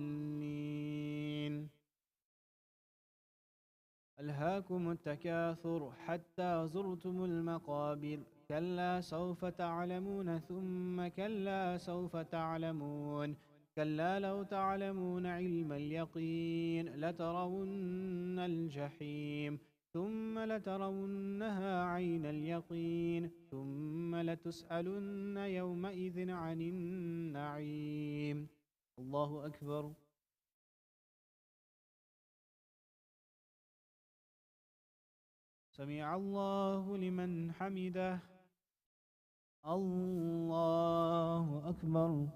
ألهاكم التكاثر حتى زرتم المقابر كلا سوف تعلمون ثم كلا سوف تعلمون كلا لو تعلمون علم اليقين لترون الجحيم ثم لترونها عين اليقين ثم لتسألن يومئذ عن النعيم. الله أكبر. سمع الله لمن حمده. الله أكبر.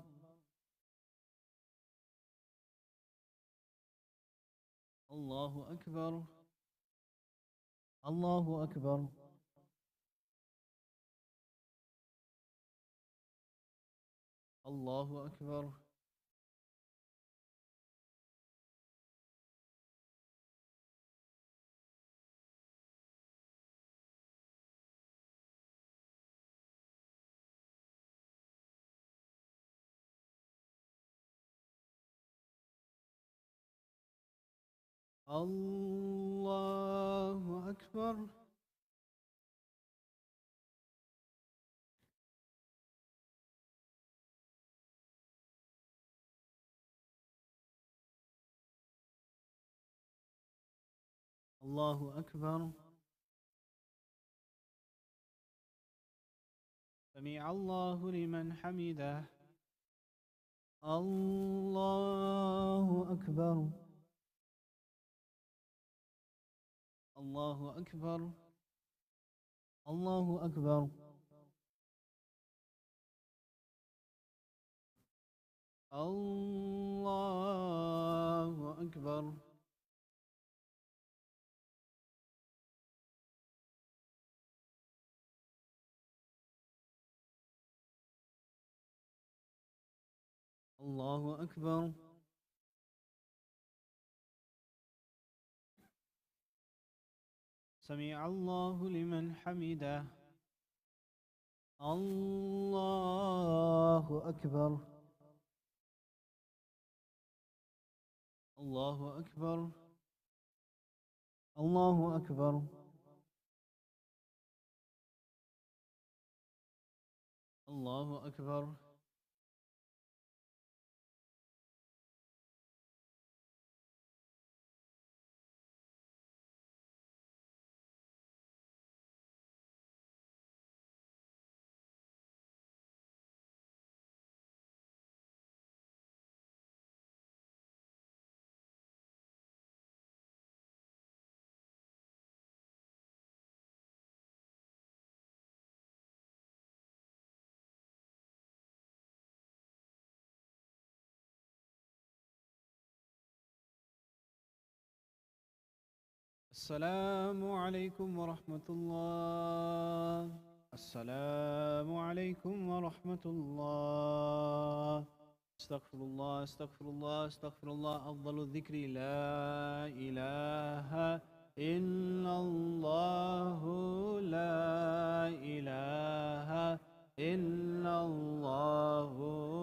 الله أكبر. الله أكبر. الله أكبر. الله أكبر. الله أكبر. سمع الله لمن حمده. الله أكبر. الله أكبر. الله أكبر. الله أكبر. الله أكبر. سمع الله لمن حمده. الله أكبر. الله أكبر. الله أكبر. الله أكبر. السلام عليكم ورحمة الله. السلام عليكم ورحمة الله. استغفر الله استغفر الله استغفر الله. أفضل الذكر لا إله إلا الله. لا إله إلا الله.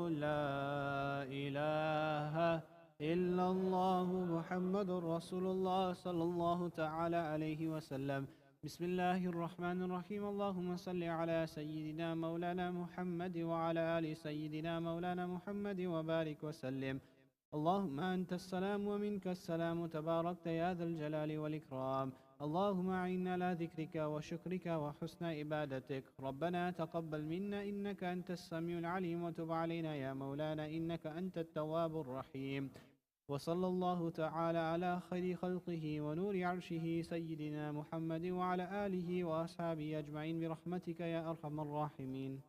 لا إله إلا الله محمد رسول الله صلى الله تعالى عليه وسلم. بسم الله الرحمن الرحيم. اللهم صل على سيدنا مولانا محمد وعلى آل سيدنا مولانا محمد وبارك وسلم. اللهم أنت السلام ومنك السلام تباركت يا ذا الجلال والإكرام. اللهم أعنا على ذكرك وشكرك وحسن عبادتك. ربنا تقبل منا إنك أنت السميع العليم وتب علينا يا مولانا إنك أنت التواب الرحيم. وصلى الله تعالى على خير خلقه ونور عرشه سيدنا محمد وعلى آله وأصحابه أجمعين برحمتك يا أرحم الراحمين.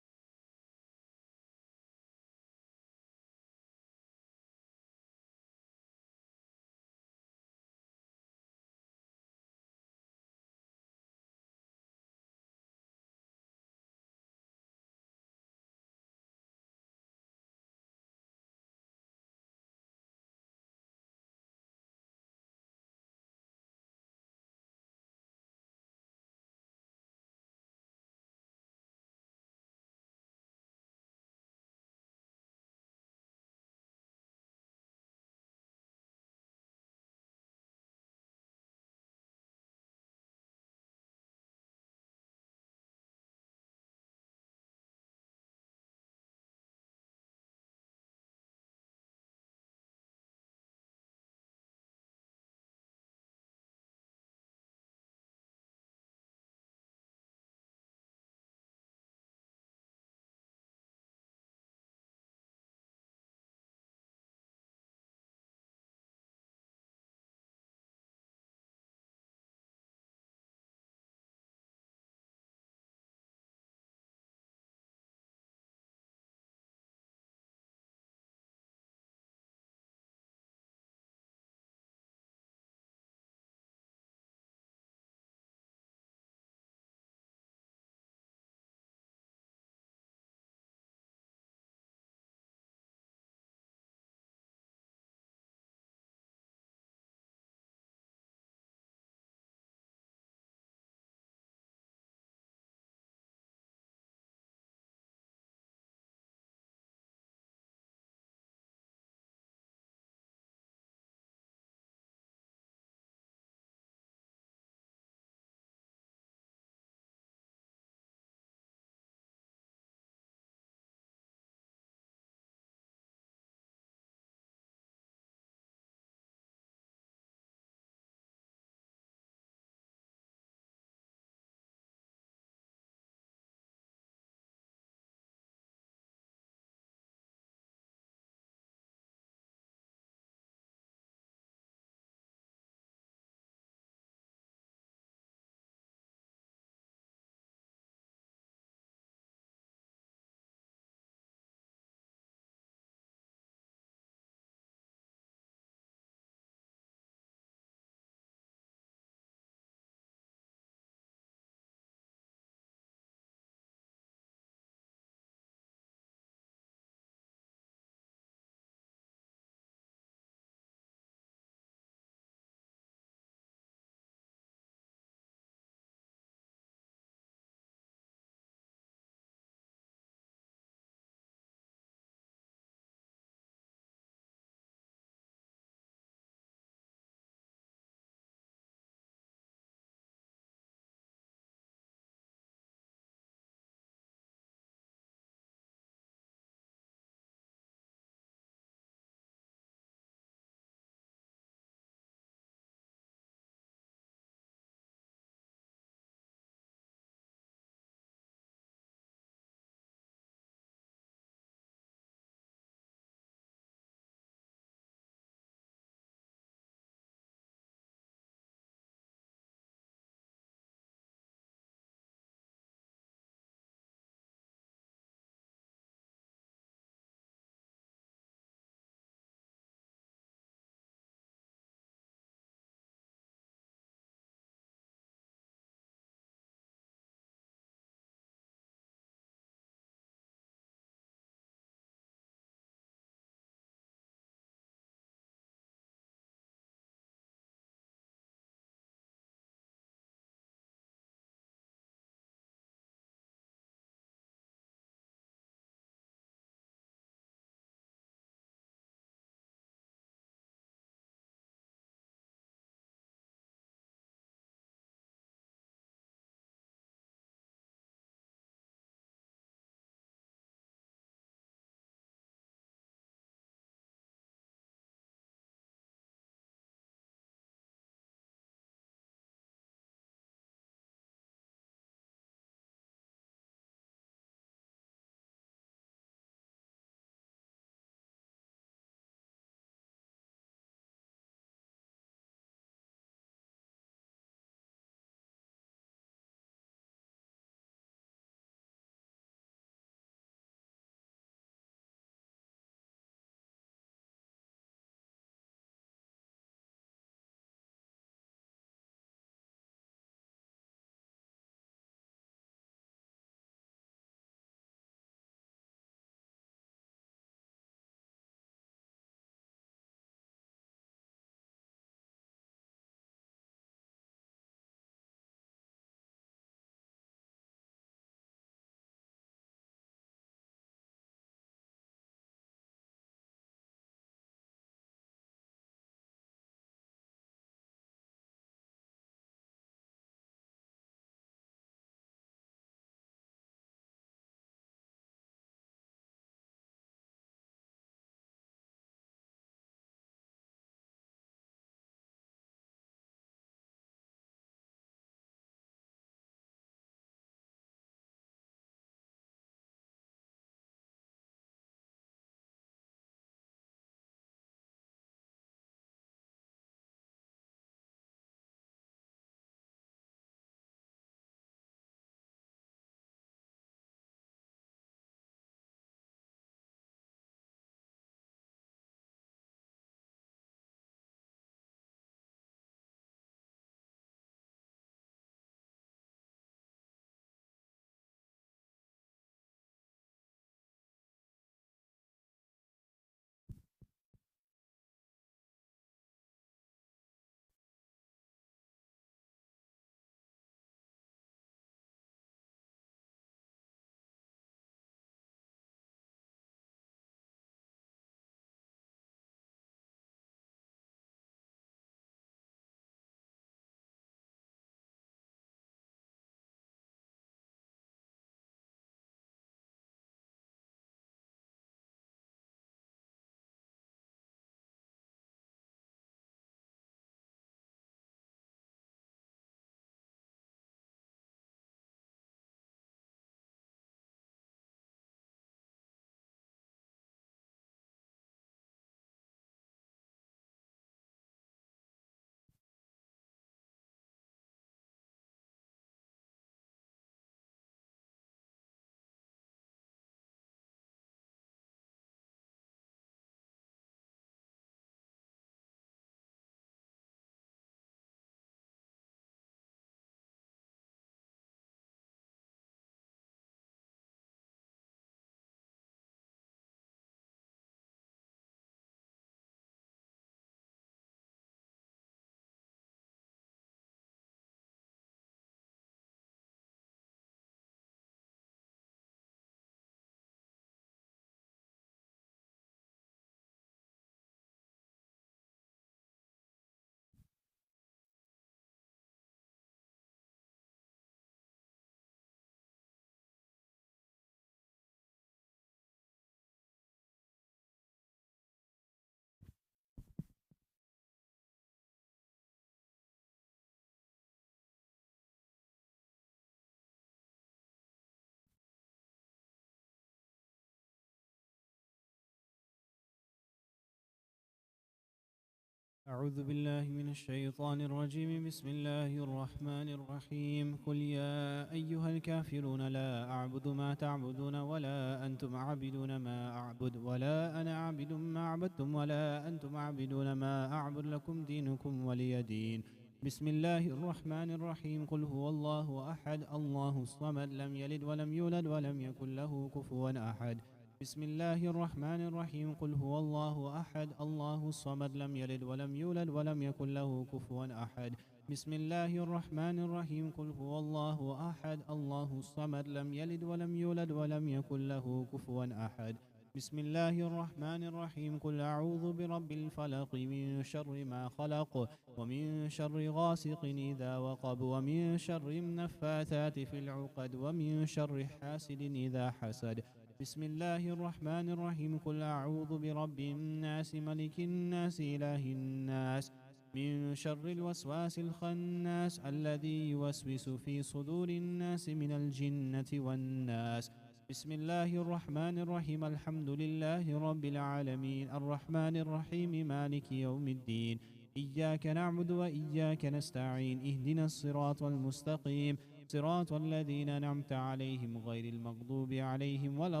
أعوذ بالله من الشيطان الرجيم. بسم الله الرحمن الرحيم. قل يا أيها الكافرون لا أعبد ما تعبدون ولا أنتم عابدون ما أعبد ولا أنا عابد ما عبدتم ولا أنتم عابدون ما أعبد لكم دينكم ولي دين. بسم الله الرحمن الرحيم. قل هو الله أحد الله الصمد لم يلد ولم يولد ولم يكن له كفوا أحد. بسم الله الرحمن الرحيم. قل هو الله أحد الله الصمد لم يلد ولم يولد ولم يكن له كفوا أحد. بسم الله الرحمن الرحيم. قل هو الله أحد الله الصمد لم يلد ولم يولد ولم يكن له كفوا أحد. بسم الله الرحمن الرحيم. قل أعوذ برب الفلق من شر ما خلق ومن شر غاسق إذا وقب ومن شر النفاثات في العقد ومن شر حاسد إذا حسد. بسم الله الرحمن الرحيم. قل أعوذ برب الناس ملك الناس إله الناس من شر الوسواس الخناس الذي يوسوس في صدور الناس من الجنة والناس. بسم الله الرحمن الرحيم. الحمد لله رب العالمين الرحمن الرحيم مالك يوم الدين إياك نعبد وإياك نستعين اهدنا الصراط المستقيم صراط الذين أنعمت عليهم غير المغضوب عليهم ولا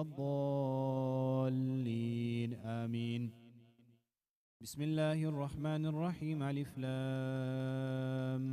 الضالين آمين. بسم الله الرحمن الرحيم. ألف لام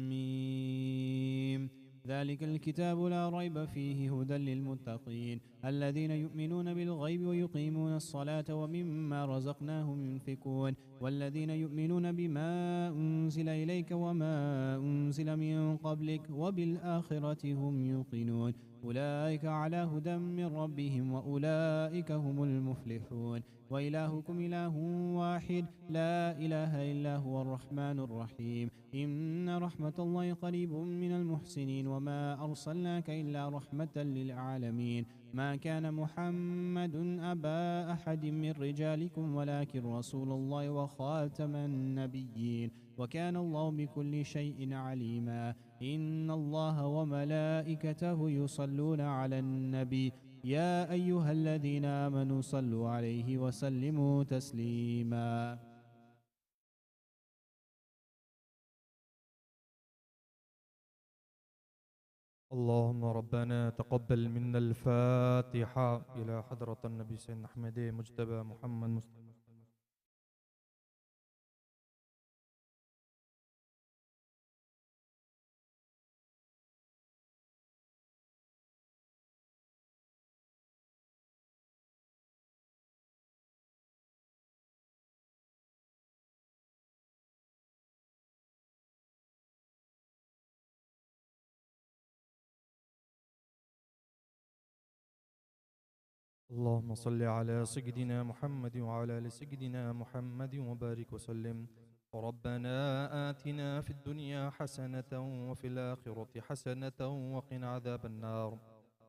ميم. ذلك الكتاب لا ريب فيه هدى للمتقين الذين يؤمنون بالغيب ويقيمون الصلاة ومما رزقناهم ينفقون والذين يؤمنون بما أنزل إليك وما أنزل من قبلك وبالآخرة هم يوقنون أولئك على هدى من ربهم وأولئك هم المفلحون. وإلهكم إله واحد لا إله إلا هو الرحمن الرحيم. إن رحمة الله قريب من المحسنين وما أرسلناك إلا رحمة للعالمين. ما كان محمد أبا أحد من رجالكم ولكن رسول الله وخاتم النبيين وكان الله بكل شيء عليما. إن الله وملائكته يصلون على النبي يا أيها الذين آمنوا صلوا عليه وسلموا تسليما. اللهم ربنا تقبل منا الفاتحة إلى حضرة النبي سيدنا أحمد مجتبى محمد مصطفى. اللهم صل على سيدنا محمد وعلى آل سيدنا محمد وبارك وسلم. ربنا آتنا في الدنيا حسنة وفي الآخرة حسنة وقنا عذاب النار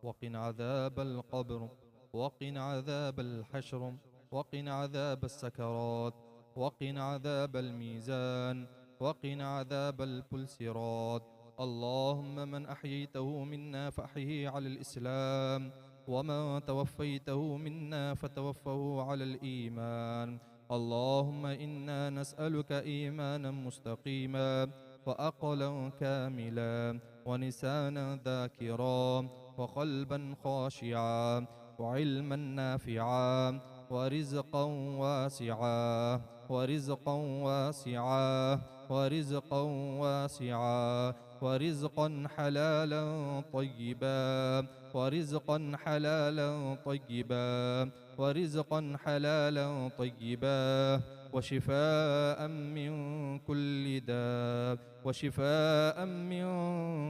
وقنا عذاب القبر وقنا عذاب الحشر وقنا عذاب السكرات وقنا عذاب الميزان وقنا عذاب البلسرات. اللهم من أحييته منا فأحيه على الإسلام ومن توفيته منا فتوفه على الإيمان. اللهم إنا نسألك إيمانا مستقيما وأقلا كاملا ولسانا ذاكرا وقلبا خاشعا وعلما نافعا ورزقا واسعا ورزقا واسعا ورزقا واسعا ورزقا حلالا طيبا ورزقا حلالا طيبا ورزقا حلالا طيبا وشفاء من كل داء وشفاء من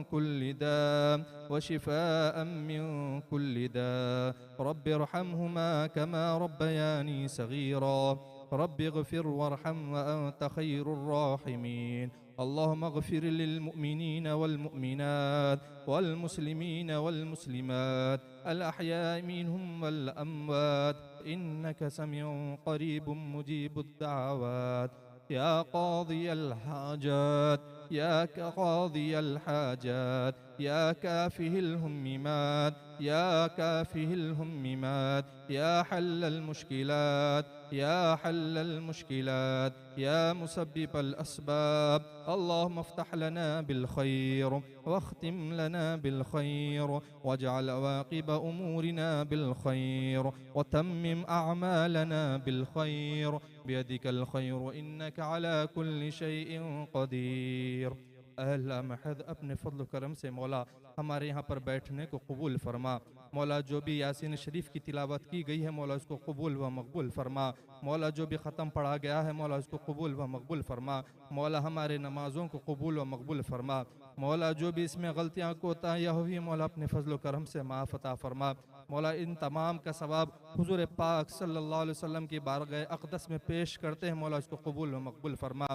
كل داء وشفاء من كل داء. رب ارحمهما كما ربياني صغيرا. رب اغفر وارحم وأنت خير الراحمين. اللهم اغفر للمؤمنين والمؤمنات والمسلمين والمسلمات الأحياء منهم والأموات إنك سميع قريب مجيب الدعوات. يا قاضي الحاجات يا قاضي الحاجات يا كافه الهمات يا كافه الهمات يا حل المشكلات يا حل المشكلات يا مسبب الأسباب. اللهم افتح لنا بالخير واختم لنا بالخير واجعل عواقب أمورنا بالخير وتمم أعمالنا بالخير بيدك الخير إنك على كل شيء قدير. اللہ محض اپنے فضل و کرم سے مولا ہمارے یہاں پر بیٹھنے کو قبول فرما. مولا جو بھی یاسین شریف کی تلاوت کی گئی ہے مولا اس کو قبول و مقبول فرما. مولا جو بھی ختم پڑھا گیا ہے مولا اس کو قبول و مقبول فرما. مولا ہمارے نمازوں کو قبول و مقبول فرما. مولا جو بھی اس میں غلطیاں کوتاہیاں ہوئی مولا اپنے فضل و کرم سے معاف عطا فرما. مولا ان تمام کا ثواب حضور پاک صلی اللہ علیہ وسلم کی بارگاہ اقدس میں پیش کرتے ہیں مولا اس کو قبول و مقبول فرما.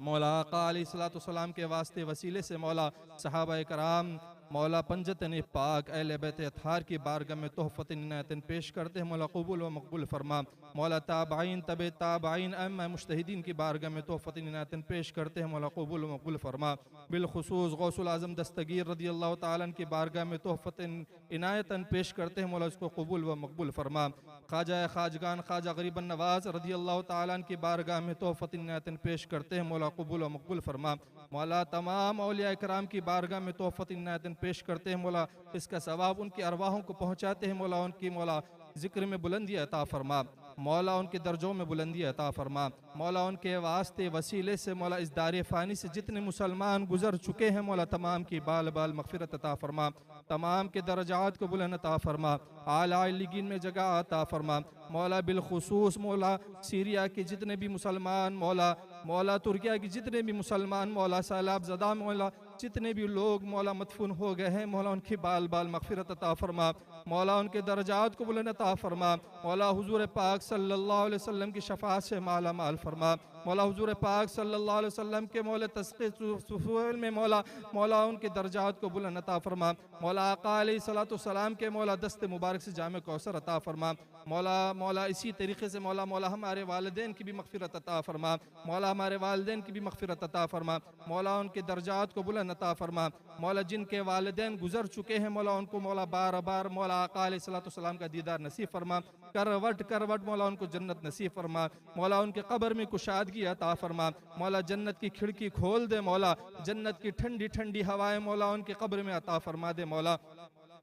مولا آقا علیہ الصلوۃ والسلام کے واسطے وسیلے سے مولا صحابہ کرام مولا پنجتن پاک اہل بیت اطہار کی بارگاہ میں تحفت عنایت پیش کرتے ہیں مولا قبول و مقبول فرما. مولا تابعین تبع تابعین ائمہ مجتہدین کی بارگاہ میں تحفت عنایت پیش کرتے ہیں مولا قبول و مقبول فرما. بالخصوص غوث العظم دستگیر رضی اللہ تعالیٰ عنہ کی بارگاہ میں تحفت عنایت پیش کرتے ہیں مولا اس کو قبول و مقبول فرما. خواجہ خواجگان خواجہ غریب النواز رضی اللہ تعالیٰ عنہ کی بارگاہ میں تحفت عنایت پیش کرتے ہیں مولا قبول و مقبول فرما. مولا تمام اولیاء کرام کی بارگاہ میں تحفت عنایت پیش کرتے ہیں مولا اس کا ثواب ان کی ارواحوں کو پہنچاتے ہیں مولا ان کی مولا ذکر میں بلندی عطا فرما. مولا ان کے درجوں میں بلندی عطا فرما. مولا ان کے واسطے وسیلے سے مولا اس دار فانی سے جتنے مسلمان گزر چکے ہیں مولا تمام کی بال بال مغفرت عطا فرما. تمام کے درجات کو بلند عطا فرما. اعلیٰ علیین میں جگہ عطا فرما. مولا بالخصوص مولا سیریا کے جتنے بھی مسلمان مولا ترکیہ کے جتنے بھی مسلمان مولا سیلاب زدہ مولا جتنے بھی لوگ مولا مدفون ہو گئے ہیں مولا ان کی بال بال مغفرت عطا فرما. مولا ان کے درجات کو بلند عطا فرما. مولا حضور پاک صلی اللہ علیہ وسلم کی شفاعت سے مالا مال فرما. مولا حضور پاک صلی اللہ علیہ وسلم کے مولا تسقیہ سفول میں مولا ان کے درجات کو بلند عطا فرما. مولا آقا علیہ الصلوۃ والسلام کے مولا دست مبارک سے جامع کوثر عطا فرما. مولا اسی طریقے سے مولا ہمارے والدین کی بھی مغفرت عطا فرما. مولا ہمارے والدین کی بھی مغفرت عطا فرما. مولا ان کے درجات کو بلند عطا فرما. مولا جن کے والدین گزر چکے ہیں مولا ان کو مولا بار بار مولا آقا علیہ الصلوۃ والسلام کا دیدار نصیب فرما. کروٹ مولا ان کو جنت نصیب فرما. مولا ان کے قبر میں کشادگی عطا فرما. مولا جنت کی کھڑکی کھول دے. مولا جنت کی ٹھنڈی ٹھنڈی ہوائیں مولا ان کے قبر میں عطا فرما دے.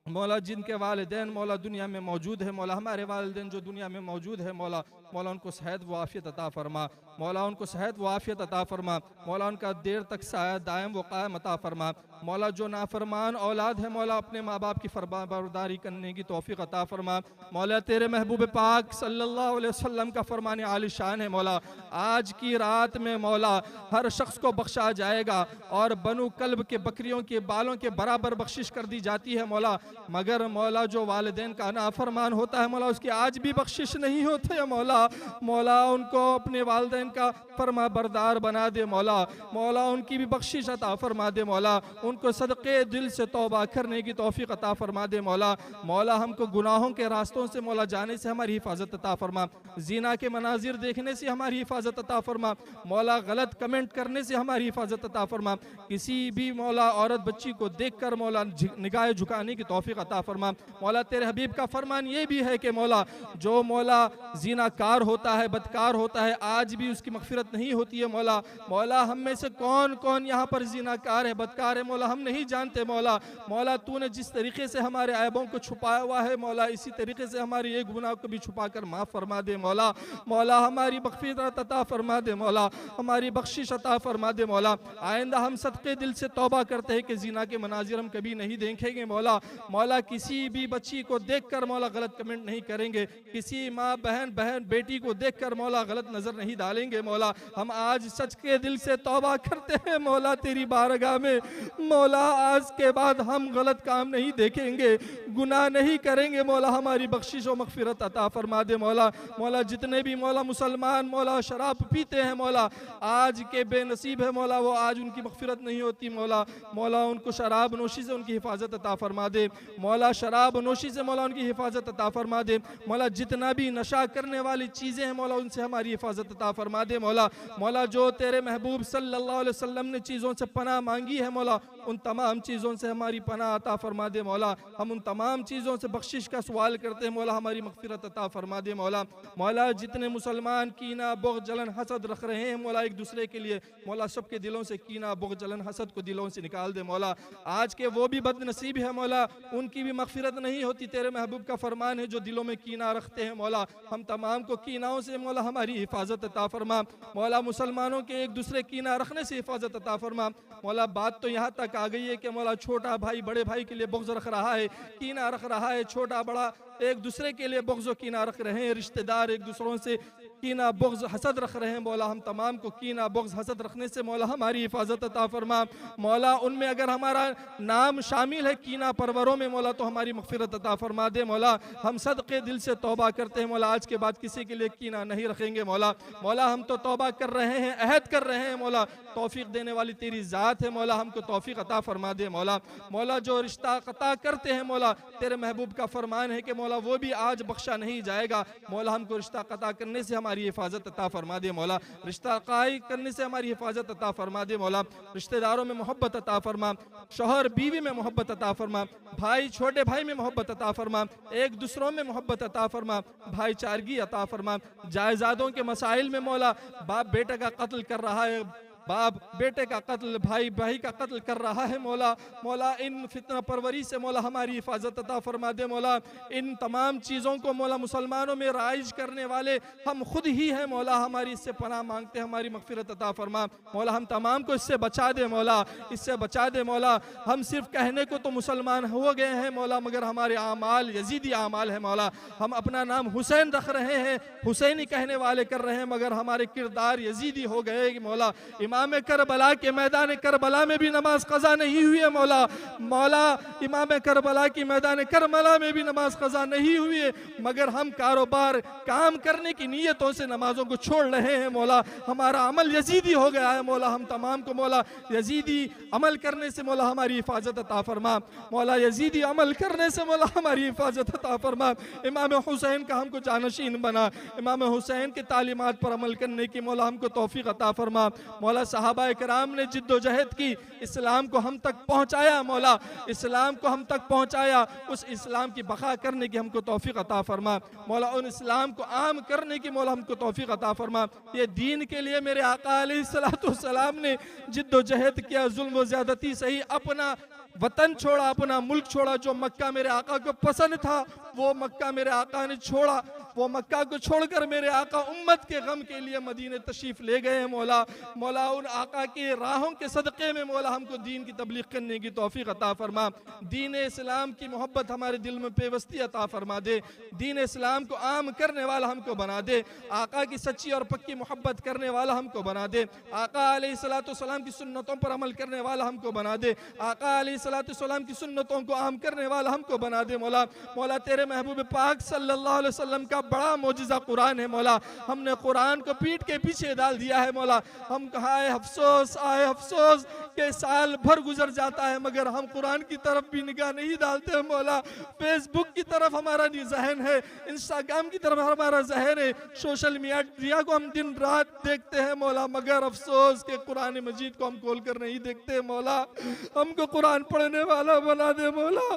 مولا جن کے والدین مولا دنیا میں موجود ہے مولا ہمارے والدین جو دنیا میں موجود ہے مولا ان کو صحت و عافیت عطا فرما. مولا ان کو صحت و عافیت عطا فرما. مولا ان کا دیر تک سایہ دائم و قائم عطا فرما. مولا جو نافرمان اولاد ہے مولا اپنے ماں باپ کی فرما برداری کرنے کی توفیق عطا فرما. مولا تیرے محبوب پاک صلی اللہ علیہ وسلم کا فرمان عالی شان ہے مولا آج کی رات میں مولا ہر شخص کو بخشا جائے گا اور بنو کلب کے بکریوں کے بالوں کے برابر بخشش کر دی جاتی ہے مولا. مگر مولا جو والدین کا نافرمان ہوتا ہے مولا اس کی آج بھی بخشش نہیں ہوتی ہے مولا ان کو اپنے والدین کا فرما بردار بنا دے. مولا ان کی بھی بخشش عطا فرما دے. مولا ان کو صدقے دل سے توبہ کرنے کی توفیق عطا فرما دے. مولا ہم کو گناہوں کے راستوں سے مولا جانے سے ہماری حفاظت عطا فرما. زنا کے مناظر دیکھنے سے ہماری حفاظت عطا فرما. مولا غلط کمنٹ کرنے سے ہماری حفاظت عطا فرما. کسی بھی مولا عورت بچی کو دیکھ کر مولا نگاہ جھکانے کی توفیق عطا فرما. مولا تیرے حبیب کا فرمان یہ بھی ہے کہ مولا جو مولا زنا کار ہوتا ہے بدکار ہوتا ہے آج بھی اس کی مغفرت نہیں ہوتی ہے. مولا ہم میں سے کون یہاں پر زنا کار ہے بدکار ہے مولا ہم نہیں جانتے. مولا تو نے جس طریقے سے ہمارے عیبوں کو چھپایا ہوا ہے مولا اسی طریقے سے ہماری ایک گناہ کو بھی چھپا کر معاف فرما دے. مولا ہماری مغفرت عطا فرما دے. مولا ہماری بخشش عطا فرما دے. آئندہ ہم صدقے دل سے توبہ کرتے ہیں کہ زنا کے مناظر ہم کبھی نہیں دیکھیں گے. مولا کسی بھی بچی کو دیکھ کر مولا غلط کمنٹ نہیں کریں گے. کسی ماں بہن بیٹی کو دیکھ کر مولا غلط نظر نہیں ڈالیں گے. مولا ہم آج سچ کے دل سے توبہ کرتے ہیں مولا تیری بارگاہ میں. مولا آج کے بعد ہم غلط کام نہیں دیکھیں گے گناہ نہیں کریں گے. مولا ہماری بخشش و مغفرت عطا فرما دے. مولا جتنے بھی مولا مسلمان مولا شراب پیتے ہیں مولا آج کے بے نصیب ہے مولا وہ آج ان کی مغفرت نہیں ہوتی. مولا ان کو شراب نوشی سے ان کی حفاظت عطا فرما دے. مولا شراب نوشی سے مولا ان کی حفاظت عطا فرما دے. مولا جتنا بھی نشہ کرنے والی چیزیں ہیں مولا ان سے ہماری حفاظت عطا فرما دے مولا. مولا جو تیرے محبوب صلی اللہ علیہ وسلم نے چیزوں سے پناہ مانگی ہے مولا ان تمام چیزوں سے ہماری پناہ عطا فرما دے مولا. ہم ان تمام چیزوں سے بخشش کا سوال کرتے ہیں مولا ہماری مغفرت عطا فرما دے مولا. مولا جتنے مسلمان کینہ بغض جلن حسد رکھ رہے ہیں مولا ایک دوسرے کے لیے مولا سب کے دلوں سے کینہ بغض جلن حسد کو دلوں سے نکال دے مولا. آج کے وہ بھی بد نصیب ہے مولا ان کی بھی مغفرت نہیں ہوتی. تیرے محبوب کا فرمان ہے جو دلوں میں کینہ رکھتے ہیں مولا ہم تمام کو کینہوں سے مولا ہماری حفاظت عطا فرما مولا. مسلمانوں کے ایک دوسرے کینہ رکھنے سے حفاظت عطا فرما مولا. بات تو یہاں تک آ گئی ہے کہ مولا چھوٹا بھائی بڑے بھائی کے لیے بغض رکھ رہا ہے کینہ رکھ رہا ہے. چھوٹا بڑا ایک دوسرے کے لیے بغض و کینہ رکھ رہے ہیں. رشتہ دار ایک دوسروں سے کینہ بغض حسد رکھ رہے ہیں مولا ہم تمام کو کینہ بغض حسد رکھنے سے مولا ہماری حفاظت عطا فرما مولا. ان میں اگر ہمارا نام شامل ہے کینہ پروروں میں مولا تو ہماری مغفرت عطا فرما دے مولا. ہم صدقے دل سے توبہ کرتے ہیں مولا آج کے بعد کسی کے لیے کینہ نہیں رکھیں گے مولا. مولا ہم تو توبہ کر رہے ہیں عہد کر رہے ہیں مولا توفیق دینے والی تیری ذات ہے مولا ہم کو توفیق عطا فرما دے مولا. مولا جو رشتہ قطع کرتے ہیں مولا تیرے محبوب کا فرمان ہے کہ مولا وہ بھی آج بخشا نہیں جائے گا مولا. ہم کو رشتہ قطع کرنے سے ہماری حفاظت عطا فرما دے مولا. رشتہ قائم کرنے سے ہماری حفاظت عطا فرما دے مولا. رشتہ داروں میں محبت عطا فرما شوہر بیوی میں محبت عطا فرما بھائی چھوٹے بھائی میں محبت عطا فرما ایک دوسروں میں محبت عطا فرما بھائی چارگی عطا فرما. جائیدادوں کے مسائل میں مولا باپ بیٹے کا قتل کر رہا ہے باپ بیٹے کا قتل بھائی بھائی کا قتل کر رہا ہے مولا. مولا ان فتنہ پروری سے مولا ہماری حفاظت عطا فرما دے مولا. ان تمام چیزوں کو مولا مسلمانوں میں رائج کرنے والے ہم خود ہی ہیں مولا ہماری اس سے پناہ مانگتے ہیں ہماری مغفرت عطا فرما مولا. ہم تمام کو اس سے بچا دے مولا اس سے بچا دے مولا. ہم صرف کہنے کو تو مسلمان ہو گئے ہیں مولا مگر ہمارے اعمال یزیدی اعمال ہیں مولا. ہم اپنا نام حسین رکھ رہے ہیں حسینی کہنے والے کر رہے ہیں مگر ہمارے کردار یزیدی ہو گئے مولا. امام کربلا کے میدان کربلا میں بھی نماز قضا نہیں ہوئی ہے مولا. مولا امام کربلا کی میدان کربلا میں بھی نماز قضا نہیں ہوئی ہے مگر ہم کاروبار کام کرنے کی نیتوں سے نمازوں کو چھوڑ رہے ہیں مولا. ہمارا عمل یزیدی ہو گیا ہے مولا. ہم تمام کو مولا یزیدی عمل کرنے سے مولا ہماری حفاظت عطا فرما مولا. یزیدی عمل کرنے سے مولا ہماری حفاظت عطا فرما. امام حسین کا ہم کو جانشین بنا امام حسین کے تعلیمات پر عمل کرنے کی مولا ہم کو توفیق عطا فرما مولا. صحابہ کرام نے جد و جہد کی اسلام کو ہم تک پہنچایا مولا اسلام کو ہم تک پہنچایا اس اسلام کی بقا کرنے کی ہم کو توفیق عطا فرما مولا. ان اسلام کو عام کرنے کی مولا ہم کو توفیق عطا فرما. یہ دین کے لیے میرے آقا علیہ السلام نے جد و جہد کیا ظلم و زیادتی صحیح اپنا وطن چھوڑا اپنا ملک چھوڑا. جو مکہ میرے آقا کو پسند تھا وہ مکہ میرے آقا نے چھوڑا. وہ مکہ کو چھوڑ کر میرے آقا امت کے غم کے لیے مدینے تشریف لے گئے ہیں مولا. مولا ان آقا کی راہوں کے صدقے میں مولا ہم کو دین کی تبلیغ کرنے کی توفیق عطا فرما. دین اسلام کی محبت ہمارے دل میں پیوستی عطا فرما دے. دین اسلام کو عام کرنے والا ہم کو بنا دے. آقا کی سچی اور پکی محبت کرنے والا ہم کو بنا دے. آقا علیہ السلام کی سنتوں پر عمل کرنے والا ہم کو بنا دے. آقا علیہ السلام کی سنتوں کو عام کرنے والا ہم کو بنا دے مولا. مولا تیرے محبوب پاک صلی اللہ علیہ وسلم کا بڑا معجزہ قرآن ہے مولا. ہم نے قرآن کو پیٹ کے پیچھے ڈال دیا ہے مولا. ہم کہا ہے افسوس کہ سال بھر گزر جاتا ہے مگر ہم قرآن کی طرف بھی نگاہ نہیں ڈالتے ہیں مولا. فیس بک کی طرف ہمارا ذہن ہے انسٹاگرام کی طرف ہمارا ذہن ہے سوشل میڈیا کو ہم دن رات دیکھتے ہیں مولا مگر افسوس کہ قرآن مجید کو ہم کھول کر نہیں دیکھتے مولا. ہم کو قرآن پڑھنے والا بنا دے مولا.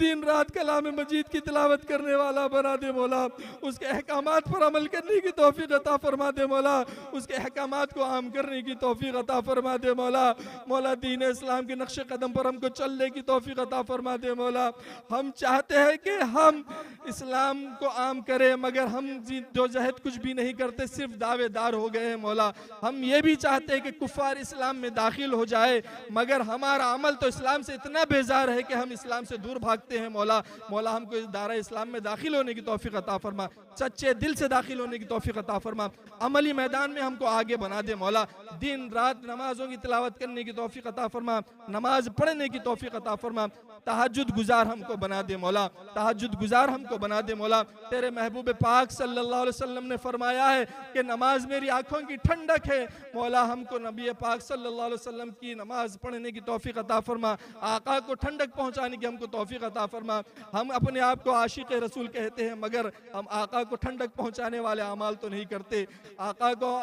دن رات کلام مجید کی تلاوت کرنے والا بنا دے مولا. اس کے احکامات پر عمل کرنے کی توفیق عطا فرما دے مولا. اس کے احکامات کو عام کرنے کی توفیق عطا فرما دے مولا. مولا دین اسلام کے نقش قدم پر ہم کو چلنے کی توفیق عطا فرما دے مولا. ہم چاہتے ہیں کہ ہم اسلام کو عام کریں مگر ہم جو جہد کچھ بھی نہیں کرتے صرف دعوے دار ہو گئے ہیں مولا. ہم یہ بھی چاہتے ہیں کہ کفار اسلام میں داخل ہو جائے مگر ہمارا عمل تو اسلام سے اتنا بیزار ہے کہ ہم اسلام سے دور بھاگتے ہیں مولا. مولا ہم کو اس دائرہ اسلام میں داخل ہونے کی توفیق عطا فرما. سچے دل سے داخل ہونے کی توفیق عطا فرما. عملی میدان میں ہم کو آگے بنا دے مولا. دن رات نمازوں کی تلاوت کرنے کی توفیق عطا فرما. نماز پڑھنے کی توفیق عطا فرما. تہجد گزار ہم کو بنا دے مولا، تہجد گزار ہم کو بنا دے مولا۔ تیرے محبوب پاک صلی اللہ علیہ وسلم نے فرمایا ہے کہ نماز میری آنکھوں کی ٹھنڈک ہے، مولا ہم کو نبی پاک صلی اللہ علیہ وسلم کی نماز پڑھنے کی توفیق عطا فرما، آقا کو ٹھنڈک پہنچانے کی ہم کو توفیق عطا فرما۔ ہم اپنے آپ کو عاشق رسول کہتے ہیں مگر ہم آقا کو ٹھنڈک پہنچانے والے اعمال تو نہیں کرتے، آقا کو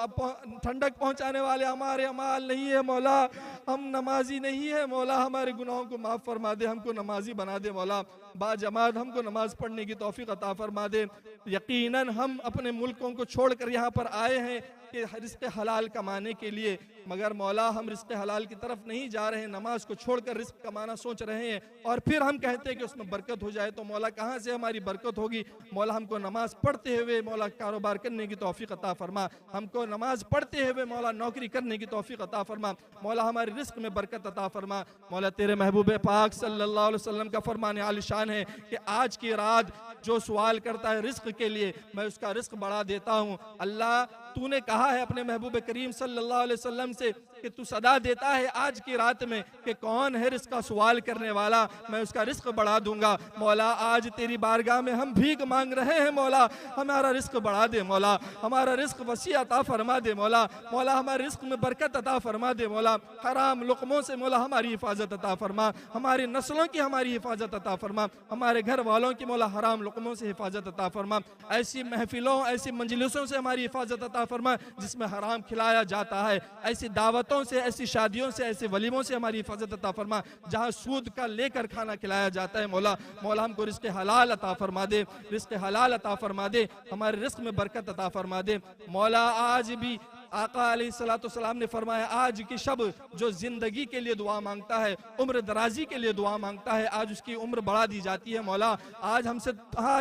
ٹھنڈک پہنچانے والے ہمارے اعمال نہیں ہے مولا، ہم نمازی نہیں ہے مولا، ہمارے گناہوں کو معاف فرما دے، ہم کو نمازی بنا دے مولا، با جماعت ہم کو نماز پڑھنے کی توفیق عطا فرما دے۔ یقیناً ہم اپنے ملکوں کو چھوڑ کر یہاں پر آئے ہیں کہ رزق حلال کمانے کے لیے، مگر مولا ہم رزق حلال کی طرف نہیں جا رہے ہیں، نماز کو چھوڑ کر رزق کمانا سوچ رہے ہیں، اور پھر ہم کہتے ہیں کہ اس میں برکت ہو جائے، تو مولا کہاں سے ہماری برکت ہوگی؟ مولا ہم کو نماز پڑھتے ہوئے مولا کاروبار کرنے کی توفیق عطا فرما، ہم کو نماز پڑھتے ہوئے مولا نوکری کرنے کی توفیق عطا فرما، مولا ہمارے رزق میں برکت عطا فرما۔ مولا تیرے محبوب پاک صلی اللہ علیہ وسلم کا فرمان عالی شان ہے کہ آج کی رات جو سوال کرتا ہے رزق کے لیے میں اس کا رزق بڑھا دیتا ہوں۔ اللہ تو نے کہا ہے اپنے محبوب کریم صلی اللہ علیہ وسلم سے کہ تو صدا دیتا ہے آج کی رات میں کہ کون ہے رزق کا سوال کرنے والا، میں اس کا رزق بڑھا دوں گا۔ مولا آج تیری بارگاہ میں ہم بھیک مانگ رہے ہیں مولا، ہمارا رزق بڑھا دے مولا، ہمارا رزق وسیع عطا فرما دے مولا، مولا ہمارے رزق میں برکت عطا فرما دے مولا، حرام لقموں سے مولا ہماری حفاظت عطا فرما، ہماری نسلوں کی ہماری حفاظت عطا فرما، ہمارے گھر والوں کی مولا حرام لقموں سے حفاظت عطا فرما، ایسی محفلوں ایسی مجلسوں سے ہماری حفاظت عطا فرما جس میں حرام کھلایا جاتا ہے، ایسی دعوتوں سے ایسی شادیوں سے ایسے ولیموں سے ہماری حفاظت عطا فرما جہاں سود کا لے کر کھانا کھلایا جاتا ہے مولا، مولا ہم کو رزق حلال عطا فرما دے، رزق حلال عطا فرما دے، ہمارے رزق میں برکت عطا فرما دے۔ مولا آج بھی آقا علیہ السلام نے فرمایا آج کی شب جو زندگی کے لیے دعا مانگتا ہے، عمر درازی کے لیے دعا مانگتا ہے، آج اس کی عمر بڑھا دی جاتی ہے مولا۔ آج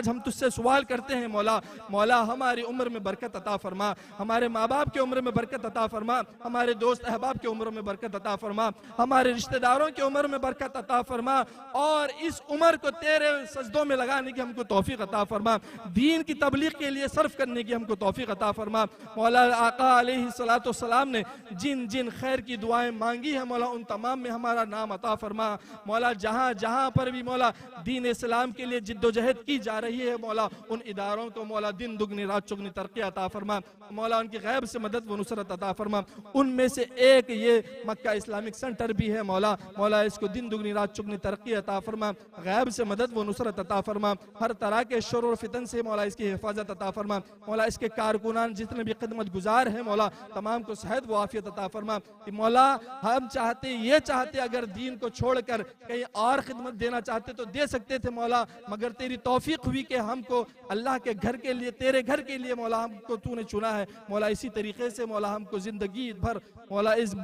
ہم تجھ سے سوال کرتے ہیں مولا، مولا ہماری عمر میں برکت عطا فرما، ہمارے ماں باپ کی عمر میں برکت عطا فرما، ہمارے دوست احباب کی عمر میں برکت عطا فرما، ہمارے رشتہ داروں کی عمر میں برکت عطا فرما، اور اس عمر کو تیرے سجدوں میں لگانے کی ہم کو توفیق عطا فرما، دین کی تبلیغ کے لیے صرف کرنے کی ہم کو توفیق عطا فرما۔ مولا آقا علیہ السلام نے جن جن خیر کی دعائیں مانگی ہیں مولا ان تمام میں ہمارا نام عطا فرما، مولا جہاں جہاں پر بھی مولا دین اسلام کے لیے جد و جہد کی جا رہی ہے مولا ان اداروں کو مولا دن دگنی رات چگنی ترقی عطا فرما، مولا ان کی غیب سے مدد و نصرت عطا فرما، ان میں سے ایک یہ مکہ اسلامک سنٹر بھی ہے مولا، مولا اس کو دن دگنی رات چگنی ترقی عطا فرما، غیب سے مدد و نصرت عطا فرما، ہر طرح کے شر و فتن سے مولا اس کی حفاظت عطا فرما، مولا اس کے کارکنان جتنے بھی خدمت گزار ہیں مولا تمام کو صحت و عافیت عطا فرما۔ مولا ہم یہ چاہتے اگر دین کو چھوڑ کر کہیں اور خدمت دینا چاہتے تو دے سکتے تھے مولا، مگر تیری توفیق ہوئی کہ ہم کو اللہ کے گھر کے لیے تیرے گھر کے لیے مولا ہم کو تو نے چنا ہے مولا، اسی طریقے سے مولا ہم کو زندگی بھر مولا اس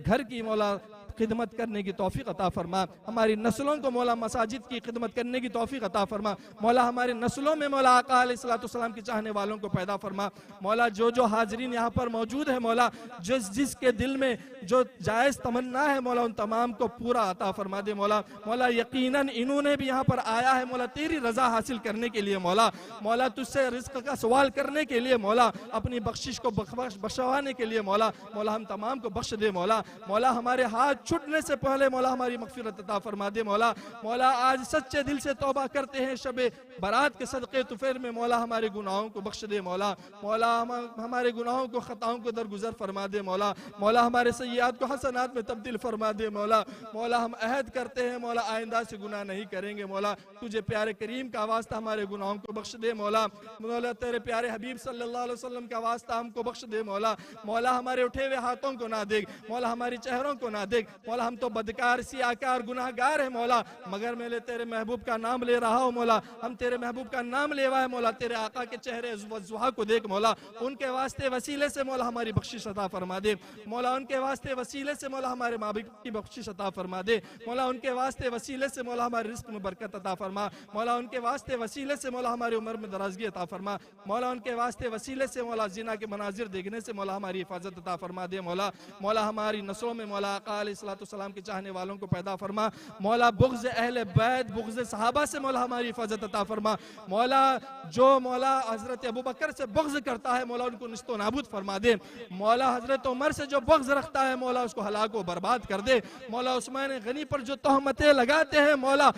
گھر کی مولا خدمت کرنے کی توفیق عطا فرما، ہماری نسلوں کو مولا مساجد کی خدمت کرنے کی توفیق عطا فرما، مولا ہماری نسلوں میں مولا آقا علیہ السلام کی چاہنے والوں کو پیدا فرما، مولا جو حاضرین یہاں پر موجود ہے مولا جس کے دل میں جو جائز تمنا ہے مولا ان تمام کو پورا عطا فرما دے مولا، مولا یقیناً انہوں نے بھی یہاں پر آیا ہے مولا تیری رضا حاصل کرنے کے لیے مولا، مولا تجھ سے رزق کا سوال کرنے کے لیے مولا، اپنی بخشش کو بخشوانے کے لیے مولا، مولا ہم تمام کو بخش دے مولا، مولا ہمارے ہاتھ چھٹنے سے پہلے مولا ہماری مغفرت عطا فرما دے مولا، مولا آج سچے دل سے توبہ کرتے ہیں شب برات کے صدقے طفیل میں مولا ہمارے گناہوں کو بخش دے مولا، مولا ہمارے گناہوں کو خطاؤں کو درگزر فرما دے مولا، مولا ہمارے سیئات کو حسنات میں تبدیل فرما دے مولا، مولا ہم عہد کرتے ہیں مولا آئندہ سے گناہ نہیں کریں گے مولا، تجھے پیارے کریم کا واسطہ ہمارے گناہوں کو بخش دے مولا، مولا تیرے پیارے حبیب صلی اللہ علیہ وسلم کا واسطہ ہم کو بخش دے مولا، مولا ہمارے اٹھے ہوئے ہاتھوں کو نہ دیکھ مولا، ہماری چہروں کو نہ دیکھ مولا، ہم تو بدکار سیاکار گناہگار ہیں مولا، مگر میں تیرے محبوب کا نام لے رہا ہوں مولا، ہم تیرے محبوب کا نام لے رہا ہے مولا، تیرے آقا کے چہرے وضحا کو دیکھ مولا، ان کے واسطے وسیلے سے مولا ہماری بخشش عطا فرما دے مولا، ان کے واسطے وسیلے سے مولا ہمارے ماں باپ کی بخشش عطا فرما دے مولا، ان کے واسطے وسیلے سے مولا ہمارے رزق میں برکت عطا فرما مولا، ان کے واسطے وسیلے سے مولا ہماری عمر میں درازگی عطا فرما مولا، ان کے واسطے وسیلے سے مولا زنا کے مناظر دیکھنے سے مولا ہماری حفاظت عطا فرما دے مولا، مولا ہماری نسلوں میں مولا آقا علیہ السلام کے چاہنے والوں کو پیدا فرما مولا، بغض اہل بیت، بغض صحابہ سے مولا ہماری حفاظت عطا فرما مولا، جو مولا حضرت ابوبکر سے بغض کرتا ہے مولا ان کو نیست و نابود فرما دے مولا، حضرت عمر سے جو بغض رکھتا ہے مولا اس کو ہلاک و برباد کر دے مولا، عثمان غنی پر جو تہمتیں لگاتے ہیں مولا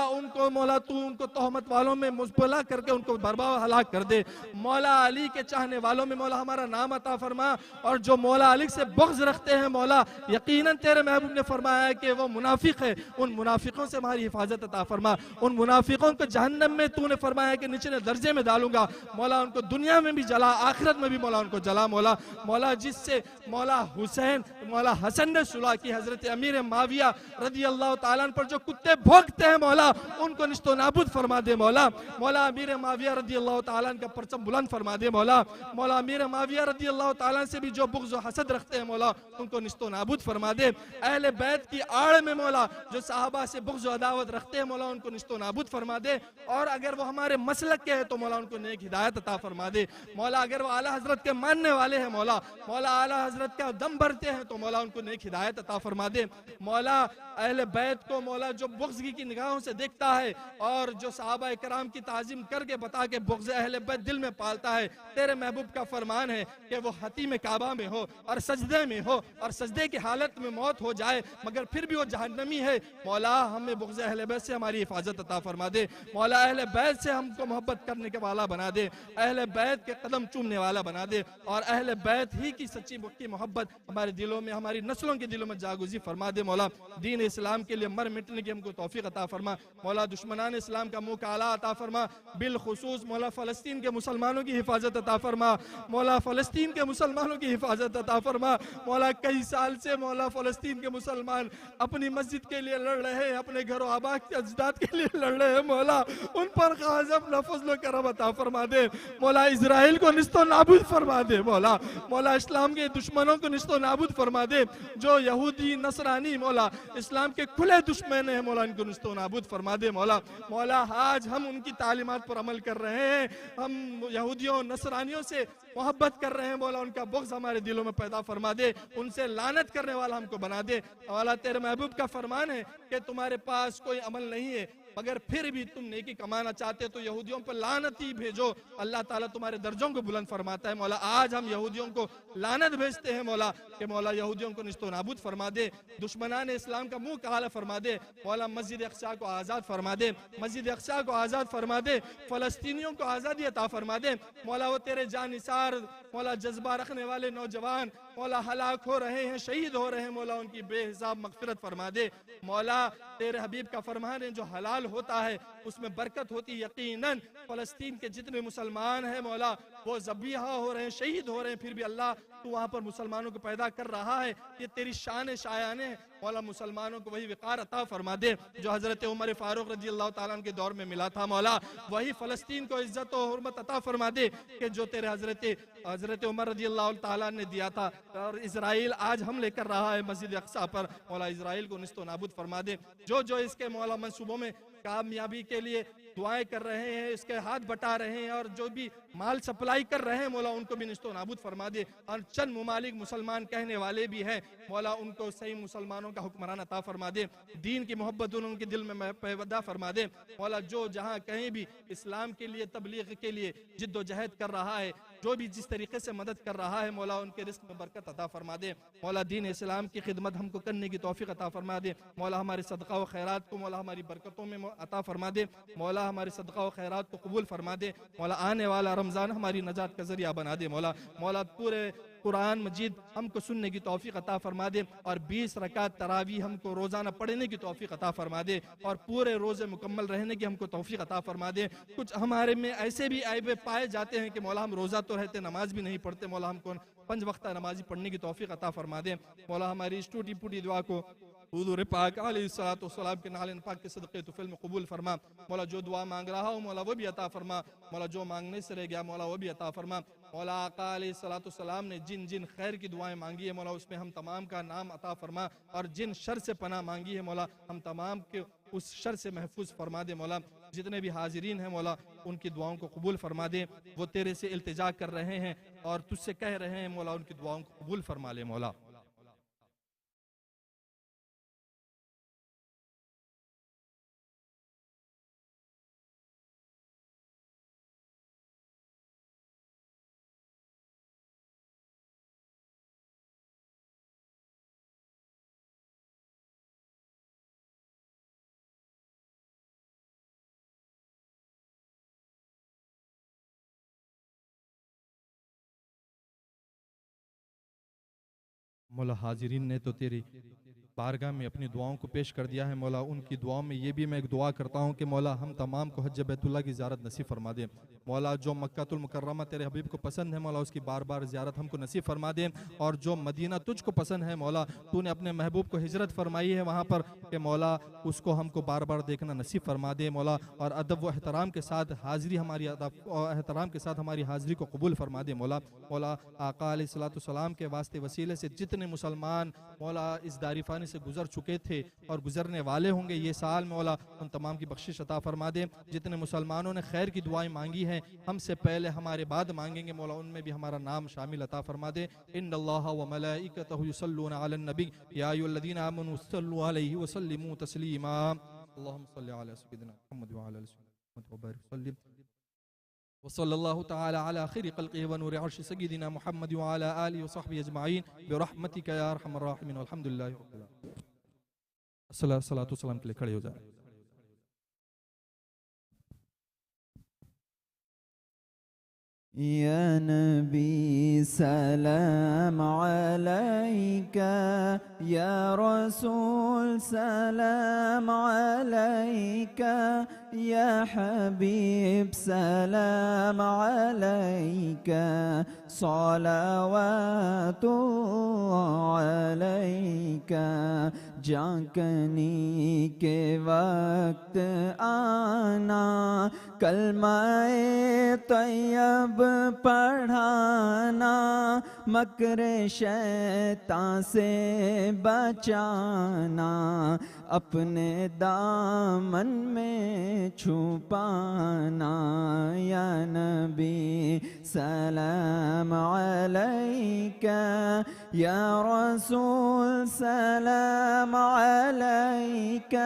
ان کو مولا تو ان کو تہمت والوں میں مبتلا کر کے ان کو برباد ہلاک کر دے مولا، علی کے چاہنے والوں میں مولا ہمارا نام عطا فرما، اور جو مولا علی سے بغض رکھتے ہیں مولا یقیناً تیرے محبوب نے فرمایا ہے کہ وہ منافق ہے، ان منافقوں سے ہماری حفاظت عطا فرما، ان منافقوں کو جہنم میں تو نے فرمایا ہے کہ نچلے درجے میں ڈالوں گا مولا، ان کو دنیا میں بھی جلا آخرت میں بھی مولا ان کو جلا مولا جس سے مولا حسین مولا حسن نے صلح کی، حضرت امیر معاویہ رضی اللہ تعالیٰ عنہ پر جو کتے بھونکتے ہیں مولا ان کو نیست و نابود فرما دے مولا امیر معاویہ رضی اللہ تعالیٰ عنہ کا پرچم بلند فرما دے مولا امیر معاویہ رضی اللہ تعالیٰ عنہ سے بھی جو بغض و حسد رکھتے ہیں مولا ان کو نیست و نابود فرما دے، اہل بیت کی آڑ میں مولا جو صحابہ سے بغض و عداوت رکھتے ہیں مولا ان کو نیست و نابود فرما دے، اور اگر وہ ہمارے مسلک کے ہیں تو مولا ان کو نیک ہدایت عطا فرما دے مولا، اگر وہ اعلیٰ حضرت کے ماننے والے ہیں مولا اعلیٰ حضرت کا دم بھرتے ہیں تو مولا ان کو نیک ہدایت عطا فرما دے مولا، اہل بیت کو مولا جو بغض کی نگاہوں سے دیکھتا ہے اور جو صحابہ کرام کی تعظیم کر کے بتا کے بغض اہل بیت دل میں پالتا ہے، تیرے محبوب کا فرمان ہے کہ وہ حتیم کعبہ میں ہو اور سجدے میں ہو اور سجدے کی حالت میں موت ہو جائے مگر پھر بھی وہ جہنمی ہے مولا، ہمیں بغض اہل بیت سے ہماری حفاظت عطا فرما دے مولا، اہل بیت سے ہم کو محبت کرنے کے والا بنا دے، اہل بیت کے قدم چومنے والا بنا دے، اور اہل بیت ہی کی سچی مکی محبت ہمارے دلوں میں ہماری نسلوں کے دلوں میں جاگوزی فرما دے مولا، دین اسلام کے لیے مر مٹنے کی ہم کو توفیق عطا فرما مولا، دشمنان اسلام کا منہ کالا عطا فرما، بالخصوص مولا فلسطین کے مسلمانوں کی حفاظت عطا فرما مولا، فلسطین کے مسلمانوں کی حفاظت عطا فرما مولا، کئی سال سے مولا فلسطین کے مسلمان اپنی مسجد کے لیے لڑ رہے ہیں، اپنے گھر و آبا کے اجداد کے لیے لڑ رہے ہیں مولا، ان پر خاص اپنا فضل و کرم عطا فرما دے مولا، اسرائیل کو نیست و نابود فرما دے مولا اسلام کے دشمنوں کو نیست و نابود فرما دے، جو یہودی نصرانی مولا اسلام کے کھلے دشمن ہیں مولا ان کو نیست و نابود فرما دے مولا، آج ہم ان کی تعلیمات پر عمل کر رہے ہیں، ہم یہودیوں نصرانیوں سے محبت کر رہے ہیں مولا، ان کا بغض ہمارے دلوں میں پیدا فرما دے، ان سے لعنت کرنے والا ہم کو بنا دے مولا، تیرے محبوب کا فرمان ہے کہ تمہارے پاس کوئی عمل نہیں ہے مگر پھر بھی تم نیکی کمانا چاہتے تو یہودیوں پر لعنت ہی بھیجو، اللہ تعالیٰ تمہارے درجوں کو بلند فرماتا ہے مولا، آج ہم یہودیوں کو لعنت بھیجتے ہیں مولا کہ مولا یہودیوں کو نیست و نابود فرما دے، دشمنان اسلام کا منہ کالا فرما دے مولا، مسجد اقصی کو آزاد فرما دے، مسجد اقصی کو آزاد فرما دے، فلسطینیوں کو آزادی عطا فرما دے مولا، وہ تیرے جانثار مولا جذبہ رکھنے والے نوجوان مولا ہلاک ہو رہے ہیں، شہید ہو رہے ہیں مولا، ان کی بے حساب مغفرت فرما دے مولا، تیرے حبیب کا فرمان ہے جو حلال ہوتا ہے اس میں برکت ہوتی، یقیناً فلسطین کے جتنے مسلمان ہیں مولا وہ ذبیحہ ہو رہے ہیں، شہید ہو رہے ہیں، پھر بھی اللہ تو وہاں پر مسلمانوں کو پیدا کر رہا ہے، یہ تیری شان شایان ہے مولا، مسلمانوں کو وہی وقار عطا فرما دے جو حضرت عمر فاروق رضی اللہ تعالیٰ عنہ کے دور میں ملا تھا مولا، وہی فلسطین کو عزت و حرمت عطا فرما دے کہ جو تیرے حضرت عمر رضی اللہ تعالیٰ نے دیا تھا، اور اسرائیل آج حملے کر رہا ہے مسجد اقصی پر مولا، اسرائیل کو نیست و نابود فرما دے، جو اس کے مولا منصوبوں میں کامیابی کے لیے دعائیں کر رہے ہیں، اس کے ہاتھ بٹا رہے ہیں اور جو بھی مال سپلائی کر رہے ہیں مولا ان کو بھی نیست و نابود فرما دے، اور چند ممالک مسلمان کہنے والے بھی ہیں مولا ان کو صحیح مسلمانوں کا حکمران عطا فرما دے، دین کی محبت ان کے دل میں پیدا فرما دے مولا، جو جہاں کہیں بھی اسلام کے لیے تبلیغ کے لیے جد و جہد کر رہا ہے، جو بھی جس طریقے سے مدد کر رہا ہے مولا ان کے رزق میں برکت عطا فرما دے مولا، دین اسلام کی خدمت ہم کو کرنے کی توفیق عطا فرما دے مولا، ہمارے صدقہ و خیرات کو مولا ہماری برکتوں میں عطا فرما دے مولا، ہمارے صدقہ و خیرات کو قبول فرما دے مولا، آنے والا رمضان ہماری نجات کا ذریعہ بنا دے مولا، پورے قرآن مجید ہم کو سننے کی توفیق عطا فرما دے، اور 20 رکعت تراویح ہم کو روزانہ پڑھنے کی توفیق عطا فرما دے، اور پورے روزے مکمل رہنے کی ہم کو توفیق عطا فرما دے، کچھ ہمارے میں ایسے بھی عیبیں پائے جاتے ہیں کہ مولا ہم روزہ تو رہتے نماز بھی نہیں پڑھتے مولا، ہم کو 5 وقتہ نمازی پڑھنے کی توفیق عطا فرما دے مولا، ہماری اس ٹوٹی پھوٹی دعا کو حضور پاک علیہ السلام کے نال پاک کے صدقے طفل میں قبول فرما مولا، جو دعا مانگ رہا ہوں مولا وہ بھی عطا فرما مولا، جو مانگنے سے رہ گیا مولا وہ بھی عطا فرما مولا، آقا علیہ السلام نے جن خیر کی دعائیں مانگی ہے مولا اس میں ہم تمام کا نام عطا فرما، اور جن شر سے پناہ مانگی ہے مولا ہم تمام کے اس شر سے محفوظ فرما دے مولا، جتنے بھی حاضرین ہیں مولا ان کی دعاؤں کو قبول فرما دے، وہ تیرے سے التجا کر رہے ہیں اور تجھ سے کہہ رہے ہیں مولا ان کی دعاؤں کو قبول فرما لے مولا۔ مولا حاضرین نے تو تیری بارگاہ میں اپنی دعاؤں کو پیش کر دیا ہے مولا، ان کی دعاؤں میں یہ بھی میں ایک دعا کرتا ہوں کہ مولا ہم تمام کو حج بیت اللہ کی زیارت نصیب فرما دے مولا، جو مکہ المکرمہ تیرے حبیب کو پسند ہے مولا اس کی بار بار زیارت ہم کو نصیب فرما دے، اور جو مدینہ تجھ کو پسند ہے مولا تو نے اپنے محبوب کو ہجرت فرمائی ہے وہاں پر کہ مولا اس کو ہم کو بار بار دیکھنا نصیب فرما دے مولا، اور ادب و احترام کے ساتھ حاضری ہماری ادب و احترام کے ساتھ ہماری حاضری کو قبول فرما دے مولا۔ مولا آقا علیہ السلام کے واسطے وسیلے سے جتنے مسلمان مولا اس دار فانی سے گزر چکے تھے اور گزرنے والے ہوں گے یہ سال مولا ان تمام کی بخشش عطا فرما دے، جتنے مسلمانوں نے خیر کی دعائیں مانگی ہیں ہم سے پہلے ہمارے بعد مانگیں گے مولا ان میں بھی ہمارا نام شامل عطا فرما دے۔ ان اللہ و ملائکتہ یصلون علی النبی یا ایھا الذین آمنوا صلوا علیہ وسلموا تسلیما، اللہم صلی علی سیدنا محمد وعلی آل سیدنا محمد وبارک وسلم، وصلی اللہ تعالی علی خیر خلقہ ونور عرش سیدنا محمد وعلی آلہ وصحبہ اجمعین برحمتک یا ارحم الراحمین والحمدللہ رب العالمین۔ الصلاۃ والسلام کے لیے کھڑے ہو جائیں۔ یا نبی سلام علیکہ، یا رسول سلام علیکہ، یا حبیب سلام علیکہ، صلوات اللہ علیکہ، جانکنی کے وقت آنا، کلمہ طیب پڑھانا، مکر شیطان سے بچانا، اپنے دامن میں چھپانا، یا نبی سلام علیکہ، یا رسول سلام علیکہ،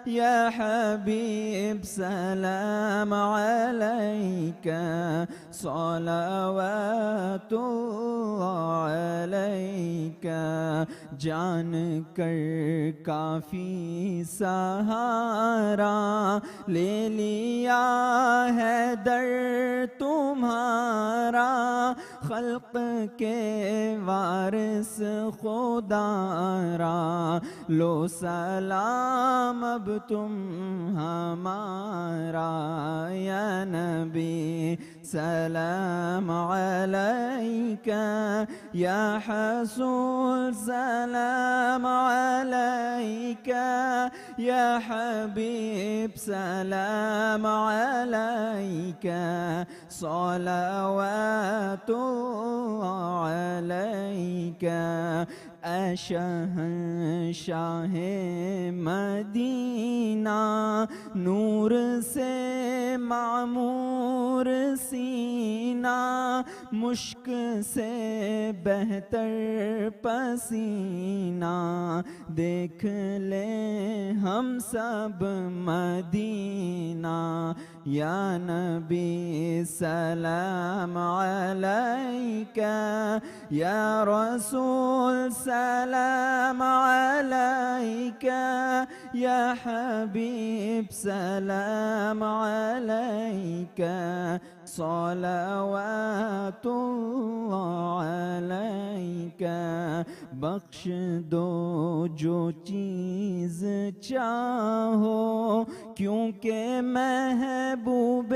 یا حبیب سلام علیکہ، صلوات اللہ علیکہ، جان کر کافی سہارا لے لیا ہے در تمہارا، خلق کے وارث خدا را، لو سلام اب تم ہمارا، یا نبی سلام علیکہ، یا حسول سلام علیکہ، یا حبیب سلام علیکہ، صلوات اللہ علیکہ، اے شہنشاہ مدینہ، نور سے معمور سینہ، مشک سے بہتر پسینہ، دیکھ لے ہم سب مدینہ، یا نبی سلام علیکہ، یا رسول سلام علیکہ، یا حبیب سلام علیکہ، صلوات اللہ علیکہ، بخش دو جو چیز چاہو، کیونکہ محبوب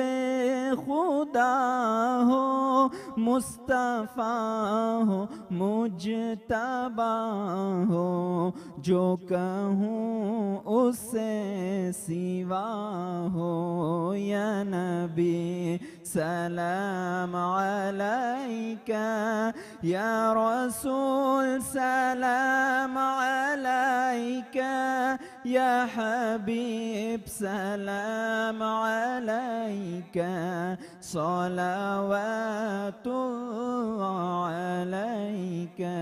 خدا ہو، مصطفیٰ ہو مجتبی ہو، جو کہوں اس سے سوا ہو، یا نبی سلام علیکہ، یا رسول سلام علیکہ، یا حبیب سلام علیکہ، صلوات اللہ علیکہ۔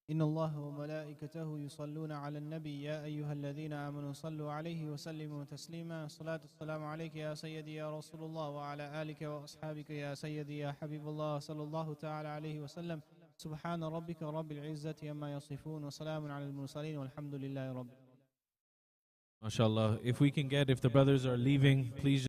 إن الله وملائكته يصلون على النبي يا أيها الذين آمنوا صلوا عليه وسلموا تسليما، الصلاة والسلام عليك يا سيدي يا رسول الله وعلى آلك وأصحابك يا سيدي يا حبيب الله صلى الله تعالى عليه وسلم، سبحان ربك رب العزة عما يصفون وسلام على المرسلين والحمد لله رب. MashaAllah. If we can get, if the brothers are leaving, please